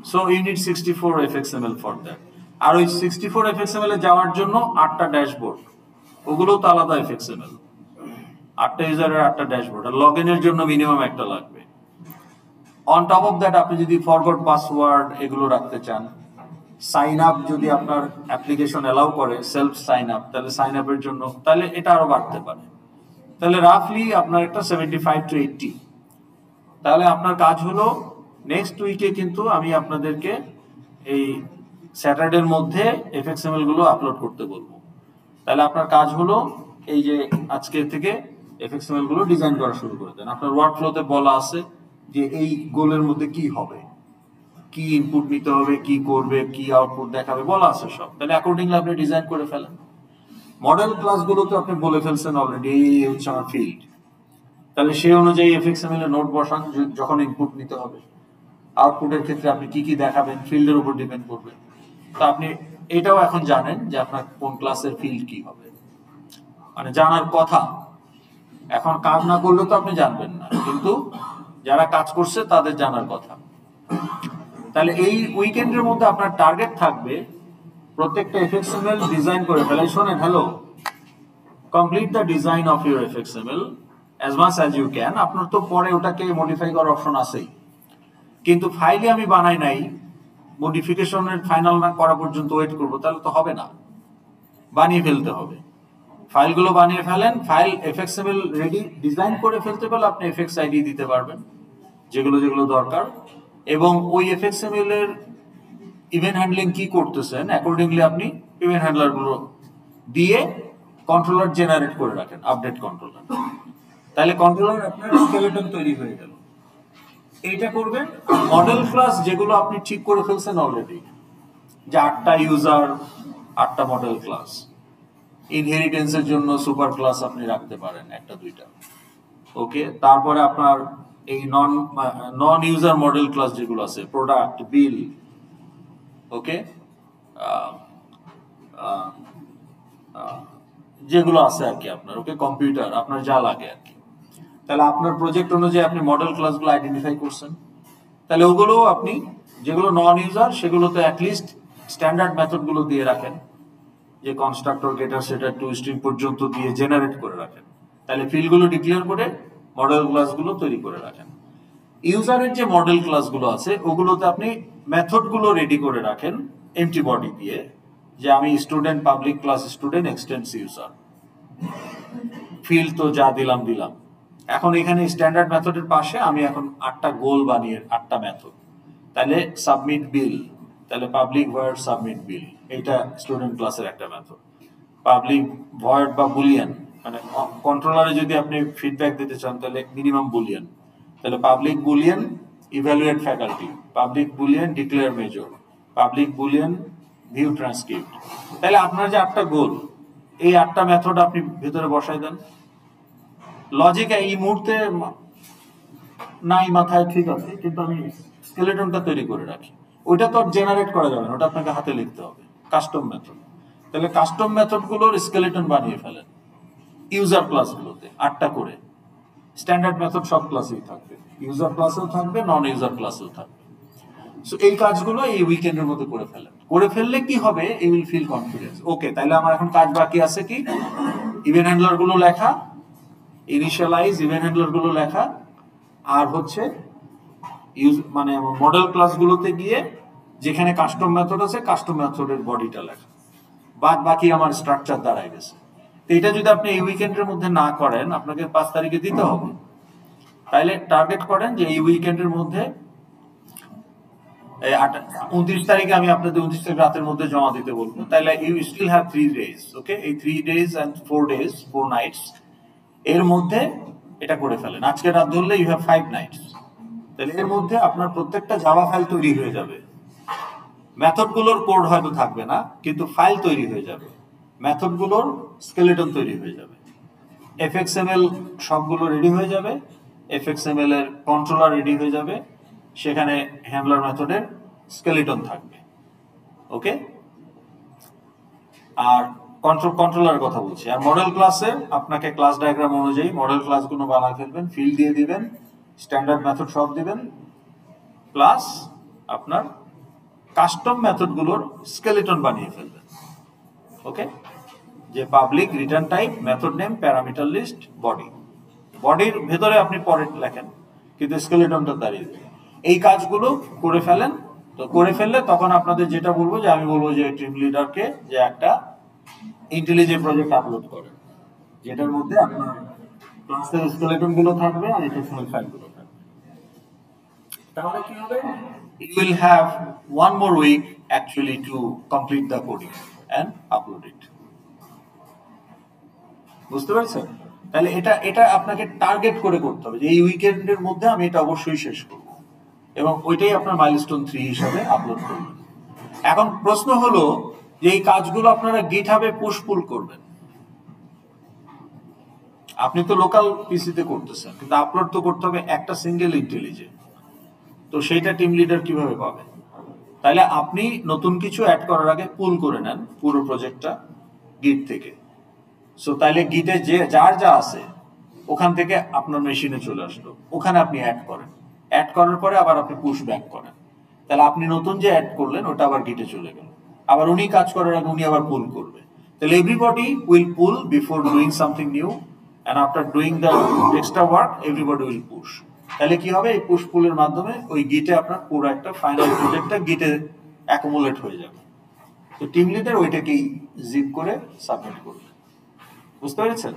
so you need 64 fxml for that. আর ওই 64 fxml এ যাওয়ার জন্য 8টা ড্যাশবোর্ড, ওগুলো তো আলাদা fxml, 8টা ইউজারের 8টা ড্যাশবোর্ড, আর লগইন এর জন্য মিনিমাম একটা লাগবে। অন টপ অফ দ্যাট আপনি যদি ফরগট পাসওয়ার্ড এগুলো রাখতে চান, সাইন আপ যদি আপনার অ্যাপ্লিকেশন অ্যালাউ করে সেলফ সাইন আপ, তাহলে সাইন আপের জন্য তাহলে এটা আরো বাড়তে পারে। তাহলে রাফলি আপনার একটা 75 to 80। তাহলে আপনার কাজ হলো নেক্সট উইকে কিন্তু আমি আপনাদেরকে এই স্যাটারডের মধ্যে এফএক্সএমএল গুলো আপলোড করতে বলবো। তাহলে আপনার কাজ হলো এই যে আজকে থেকে এফএক্সএমএল গুলো ডিজাইন করা শুরু করে দেন। আপনার ওয়ার্কফ্লোতে বলা আছে যে এই গোলের মধ্যে কি হবে, কি ইনপুট নিতে হবে, কি করবে, কি আউটপুট দেখাবে, বলা আছে সব। তাহলে অ্যাকর্ডিংলি আপনি ডিজাইন করে ফেলেন। মডেল ক্লাসগুলোতে আপনি বলে ফেলছেন অলরেডি এই হচ্ছে আমার ফিল্ড, তাহলে সেই অনুযায়ী এফএক্সএমএল এর নোট বসান যখন ইনপুট নিতে হবে। আউটপুটের ক্ষেত্রে আপনি কি কি দেখাবেন ফিল্ডের উপর ডিপেন্ড করবে। তো আপনি এটাও এখন জানেন যে আপনার কোন ক্লাসের ফিল্ড কি হবে, মানে জানার কথা। এখন কাজ না করলে তো আপনি জানবেন না, কিন্তু যারা কাজ করছে তাদের জানার কথা। তাহলে এই উইকেন্ডের মধ্যে আপনার টার্গেট থাকবে প্রত্যেকটা এফএক্সএমএল ডিজাইন করে ফেলে। শোনেন, hello, complete the design of your FXML as much as you can। আপনার তো পরে ওটাকে মডিফাই করার অপশন আছেই, কিন্তু ফাইলে আমি বানাই নাই, মডিফিকেশনের ফাইনাল না করা পর্যন্ত ওয়েট করবো, তাহলে তো হবে না, বানিয়ে ফেলতে হবে। ফাইলগুলো বানিয়ে ফেলেন, ফাইল এফএক্সএমএল রেডি ডিজাইন করে ফেলতে পারলে আপনি এফএক্স আইডি দিতে পারবেন যেগুলো যেগুলো দরকার, এবং ওই এফএক্সএমএল এর ইভেন্ট হ্যান্ডলিং কি করতেছেন অ্যাকর্ডিংলি আপনি ইভেন্ট হ্যান্ডলার গুলো দিয়ে কন্ট্রোলার জেনারেট করে রাখেন, আপডেট কন্ট্রোলার। তাহলে কন্ট্রোলার আপনার স্কেলেটন তৈরি হয়ে গেল। এইটা করবেন। মডেল ক্লাস যেগুলো আপনি ঠিক করে ফেলছেন অলরেডি, যে 8টা ইউজার 8টা মডেল ক্লাস, ইনহেরিটেন্সের জন্য সুপার ক্লাস আপনি রাখতে পারেন 1টা 2টা, ওকে। তারপরে আপনার এই নন ইউজার মডেল ক্লাস যেগুলো আছে, প্রোডাক্ট, বিল, ওকে, যেগুলো আছে আর কি আপনার, ওকে, কম্পিউটার, আপনার যা লাগে আর কি। তাহলে আপনার প্রজেক্ট অনুযায়ী আপনি মডেল ক্লাসগুলো আইডেন্টিফাই করছেন। তাহলে ওগুলো আপনি যেগুলো নন ইউজার সেগুলোতে অ্যাটলিস্ট স্ট্যান্ডার্ড মেথডগুলো দিয়ে রাখেন, যে কনস্ট্রাক্টর, গেটার, সেটার, টু স্ট্রিং পর্যন্ত দিয়ে জেনারেট করে রাখেন। তাহলে ফিল্ডগুলো ডিক্লেয়ার করে মডেল ক্লাসগুলো তৈরি করে রাখেন। ইউজারের যে মডেল ক্লাসগুলো আছে ওগুলোতে আপনি মেথডগুলো রেডি করে রাখেন এমটি বডি দিয়ে, যে আমি student, public class student, এক্সটেন্স user, field তো যা দিলাম। এখন এখানে স্ট্যান্ডার্ড মেথডের পাশে আমি এখন 8টা গোল বানিয়ে 8টা মেথড। তাহলে সাবমিট বিল, তাহলে পাবলিক ভয়েড সাবমিট বিল, এইটা স্টুডেন্ট ক্লাসের একটা মেথড। পাবলিক ভয়েড বা বুলিয়ান, মানে কন্ট্রোলারে যদি আপনি ফিডব্যাক দিতে চান তাহলে মিনিমাম বুলিয়ান, তাহলে public Boolean evaluate faculty, public Boolean declare major, public Boolean view transcript. তাহলে আপনার যে 8টা গোল, এই 8টা মেথড আপনি ভেতরে বসাই দেন। লজিক এই মুহূর্তে নাই মাথায়, ঠিক আছে, কিন্তু আমি স্কেলেটনটা তৈরি করে রাখি। ওইটা তো জেনারেট করা যাবে না, ওটা আপনাকে হাতে লিখতে হবে, কাস্টম মেথড। তাহলে কাস্টম মেথডগুলোর স্কেলেটন বানিয়ে ফেলেন ইউজার ক্লাসগুলোতে 8টা করে। স্ট্যান্ডার্ড মেথড সব ক্লাসেই থাকবে, ইউজার ক্লাসেও থাকবে, নন ইউজার ক্লাসেও থাকবে। সো এই কাজগুলো এই উইকেন্ডের মধ্যে করে ফেলেন। করে ফেললে কি হবে, ইউ উইল ফিল কনফিডেন্স। ওকে, তাহলে আমার এখন কাজ বাকি আছে কি, ইভেন্ট হ্যান্ডলার গুলো লেখা, ইনিশিয়ালাইজ ইভেন্ট হ্যান্ডলার গুলো লেখা, আর হচ্ছে মানে মডেল ক্লাসগুলোতে গিয়ে যেখানে কাস্টম মেথড আছে কাস্টম মেথডের বডিটা লেখা। বাদ বাকি আমার স্ট্রাকচার দাঁড়ায় গেছে। তো এটা যদি আপনি এই উইকেন্ডের মধ্যে না করেন, আপনাকে 5 তারিখে দিতে হবে। তাইলে টার্গেট করেন যে এই উইকেন্ডের মধ্যে 29 তারিখে আমি আপনাদের 29 তারিখ রাতের মধ্যে জমা দিতে বলবো। তাইলে ইউ স্টিল হ্যাভ 3 days, ওকে। এই 3 days and 4 days 4 nights এর মধ্যে এটা করে ফেলেন। আজকে রাত ধরলে ইউ হ্যাভ 5 nights। তাহলে এর মধ্যে আপনার প্রত্যেকটা জাভা ফাইল তৈরি হয়ে যাবে। মেথডগুলোর কোড হয়তো থাকবে না, কিন্তু ফাইল তৈরি হয়ে যাবে, মেথডগুলোর স্কেলেটন তৈরি হয়ে যাবে। fxml সবগুলো রেডি হয়ে যাবে, fxml এর কন্ট্রোলার রেডি হয়ে যাবে, সেখানে হ্যান্ডলার মেথডের স্কেলিটন থাকবে। ওকে, আর কন্ট্রোলার কথা বলছি। আর মডেল ক্লাসে আপনাকে ক্লাস ডায়াগ্রাম অনুযায়ী মডেল ক্লাসগুলো বানায় ফেলবেন, ফিল্ড দিয়ে দিবেন, স্ট্যান্ডার্ড মেথড সব দিবেন, প্লাস আপনার কাস্টম মেথডগুলোর স্কেলিটন বানিয়ে ফেলবেন। ওকে, যে public, return type, method name, parameter list, বডির ভেতরে আপনি পরে লেখেন, কিন্তু স্কেলিটনটা দাঁড়িয়ে দেবেন। এই কাজগুলো করে ফেলেন। তো করে ফেললে তখন আপনাদের যেটা বলবো, যে আমি বলবো যে টিম লিডারকে যে একটা ইন্টেলিজে প্রজেক্ট আপলোড করেন, যেটার মধ্যে আপনার ক্লাসের স্কেলেটন গুলো থাকবে আর এক্সএল ফাইলগুলো থাকবে। তাহলে কি হবে, you will have one more week actually to complete the coding and upload it. বুঝতে পারছেন? তাহলে এটা আপনাকে টার্গেট করে করতে হবে যে এই উইকেন্ডের মধ্যে আমি এটা অবশ্যই শেষ করব, এবং ওইটাই আপনার মাইলস্টোন 3 হিসাবে আপলোড করবেন। এখন প্রশ্ন হলো যে এই কাজগুলো আপনারা গিটহাবে পুশ পুল করবেন। আপনি তো লোকাল পিসিতে করতেছেন, কিন্তু আপলোড তো করতে হবে একটা সিঙ্গেল ইন্টেলিজে। তো সেইটা টিম লিডার কিভাবে পাবে? তাহলে আপনি নতুন কিছু অ্যাড করার আগে পুল করে নেন পুরো প্রজেক্টটা গিট থেকে। সো তাহলে গিটে যে যার যা আছে ওখান থেকে আপনার মেশিনে চলে আসলো, ওখানে আপনি অ্যাড করেন, অ্যাড করার পরে আবার আপনি পুশ ব্যাক করেন। তাহলে আপনি নতুন যে অ্যাড করলেন ওটা আবার গিটে চলে গেল, আবার উনি কাজ করার আগে উনি আবার পুল করবে। তাহলে everybody will pool before doing something new, and after doing the extra work everybody will push. তাহলে কি হবে, এই পুশ পুলের মাধ্যমে ওই গিটে আপনার পুরো একটা ফাইনাল প্রজেক্টটা গিটে অ্যাকুমুলেট হয়ে যাবে। তো টিম লিডার ওইটাকেই জিপ করে সাবমিট করবে। বুঝতে পেরেছেন?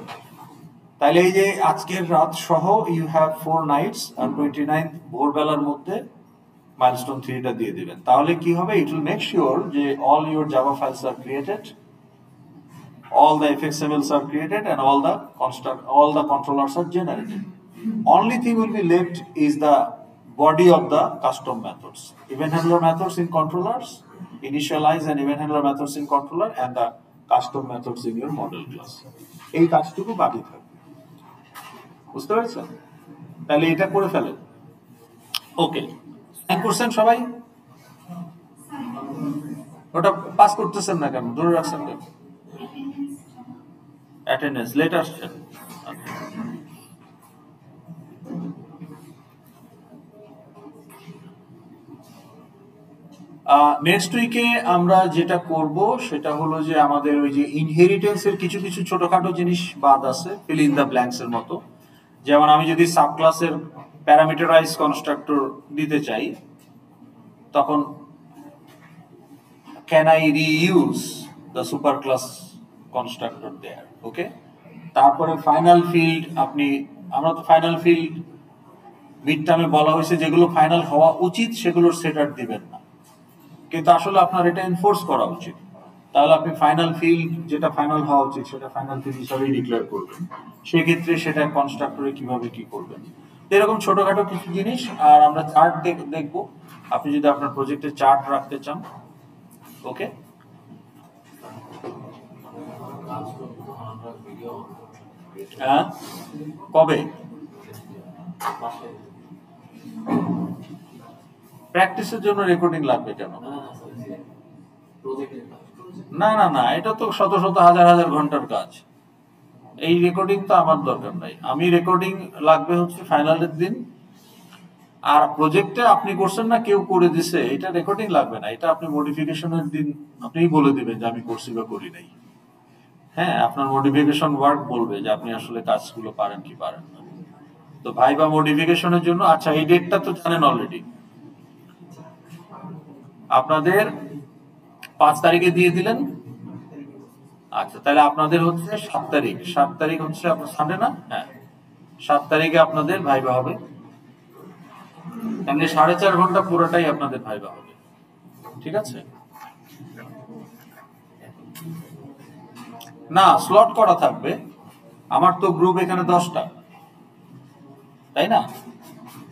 তাহলে এই যে আজকের রাত সহ ইউ হ্যাভ 4 নাইটস, আর 29 ভোরবেলার মধ্যে মাইলস্টোন 3টা দিয়ে দিবেন। তাহলে কি হবে, ইট উইল মেক শিওর যে all your Java files R created, all the fxmls are created, and all the controllers are generated. Only thing will be left is the body of the custom methods, event handler methods in controllers, initialize and event handler methods in controller, and the custom methods in your model class. এই কাজটুকু বাকি থাকবে। বুঝতে পারছেন? তাহলে এটা করে ফেলেন। ওকে, সাইন করছেন সবাই? ওটা পাস করতেছেন না কেন, ধরে রাখছেন কেন? অ্যাটেন্ডেন্স লেট আসছেন। নেক্সট উইকে আমরা যেটা করব সেটা হলো যে আমাদের ওই যে ইনহেরিটেন্সের কিছু কিছু ছোটখাটো জিনিস বাদ আছে, ফিল ইন দ্য ব্ল্যাঙ্কস এর মতো। যেমন আমি যদি সাব ক্লাসের প্যারামিটারাইজ কনস্ট্রাক্টর দিতে চাই, তখন can I reuse the super class constructor there? Okay, তারপরে ফাইনাল ফিল্ড, আমরা তো ফাইনাল ফিল্ড মিড টার্মে বলা হয়েছে যেগুলো ফাইনাল হওয়া উচিত সেগুলোর সেটার দিবেন না, কিন্তু আসলে আপনার এটা এনফোর্স করা উচিত। তাহলে আপনি ফাইনাল ফিল্ড যেটা ফাইনাল হওয়া উচিত সেটা ফাইনাল ফিল্ড হিসাবেই ডিক্লেয়ার করবেন। সেক্ষেত্রে সেটা কনস্ট্রাক্টরে কিভাবে কি করবেন, এরকম ছোটখাটো কিছু জিনিস। আর আমরা চার্ট দেখবো, আপনি যদি আপনার প্রজেক্টে চার্ট রাখতে চান। ওকে, হ্যাঁ, কবে? প্র্যাকটিসের জন্য রেকর্ডিং লাগবে কেন? না না না, এটা তো শত শত হাজার হাজার ঘন্টার কাজ। এই রেকর্ডিং তো আমার দরকার নাই। আমি রেকর্ডিং লাগবে হচ্ছে ফাইনালের দিন। আর প্রজেক্টে আপনি করছেন না, কেউ করে দিছে, এটা রেকর্ডিং লাগবে না। এটা আপনি মডিফিকেশনের দিন আপনিই বলে দিবেন যে আমি করছি বা করি নাই। হ্যাঁ, আপনার মডিফিকেশন ওয়ার্ক বলবে যে আপনি আসলে কাজগুলো পারেন কি পারেন না। তো ভাই বা মডিফিকেশনের জন্য, আচ্ছা এই ডেটটা তো জানেন অলরেডি, আপনাদের 5 তারিখে দিয়ে দিলেন। আচ্ছা, তাহলে আপনাদের হচ্ছে 7 তারিখ। 7 তারিখ হচ্ছে আপনার সানডে না? হ্যাঁ, 7 তারিখে আপনাদের ভাইবা হবে। তাহলে 4.5 ঘন্টা পুরোটাই আপনাদের ভাইবা হবে। ঠিক আছে? না, স্লট করা থাকবে। আমার তো গ্রুপ এখানে 10টা, তাই না?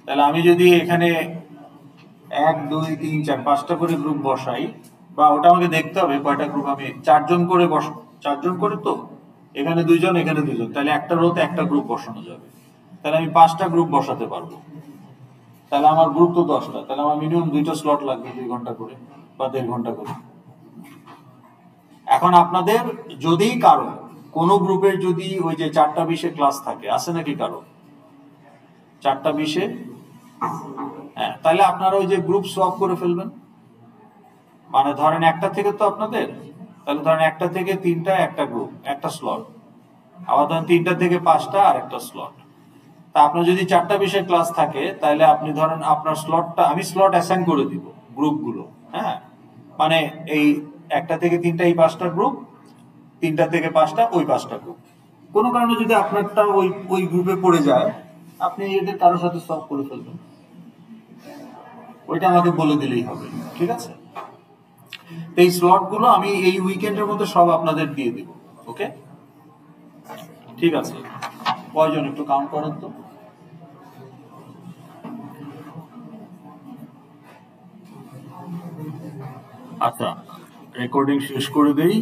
তাহলে আমি যদি এখানে 1 2 3 4 5টা করে গ্রুপ বসাই, বা ওটা আমাকে দেখতে হবে কয়টা গ্রুপ, আমি 4 জন করে 4 জন করে তো এখানে 2 জন, এখানে 2 জন, তাহলে একটা রোতে একটা গ্রুপ বসানো যাবে। তাহলে আমি 5টা গ্রুপ বসাতে পারবো। তাহলে আমার গ্রুপ তো 10টা, তাহলে আমার মিনিমাম 2টা স্লট লাগবে 2 ঘন্টা করে বা 1.5 ঘন্টা করে। এখন আপনাদের যদি কারো কোনো গ্রুপের যদি ওই যে 4টা 20-এ ক্লাস থাকে, আছে নাকি কারো 4টা 20-এ? হ্যাঁ, তাহলে আপনারা ওই যে গ্রুপ সোয়াপ করে ফেলবেন। মানে ধরেন একটা থেকে তো আপনাদের, তাহলে ধরেন একটা থেকে 3টা একটা গ্রুপ একটা স্লট, আবার ধরেন 3টা থেকে 5টা আর একটা স্লট। তা আপনার যদি 4টা 20-এর ক্লাস থাকে, তাহলে আপনি ধরেন আপনার স্লটটা আমি স্লট অ্যাসাইন করে দিব গ্রুপগুলো। হ্যাঁ, মানে এই 1টা থেকে 3টা এই 5টা গ্রুপ, 3টা থেকে 5টা ওই 5টা গ্রুপ। কোনো কারণে যদি আপনারটা ওই ওই গ্রুপে পড়ে যায়, আপনি এদের কারোর সাথে সলভ করে ফেলবেন, ওইটা আমাকে বলে দিলেই হবে। ঠিক আছে, এই স্লটগুলো আমি এই উইকেন্ডের মধ্যে সব আপনাদের দিয়ে দিব। ওকে, ঠিক আছে। কয়জন একটু কাউন্ট করেন তো। আচ্ছা, রেকর্ডিং শেষ করে দেই।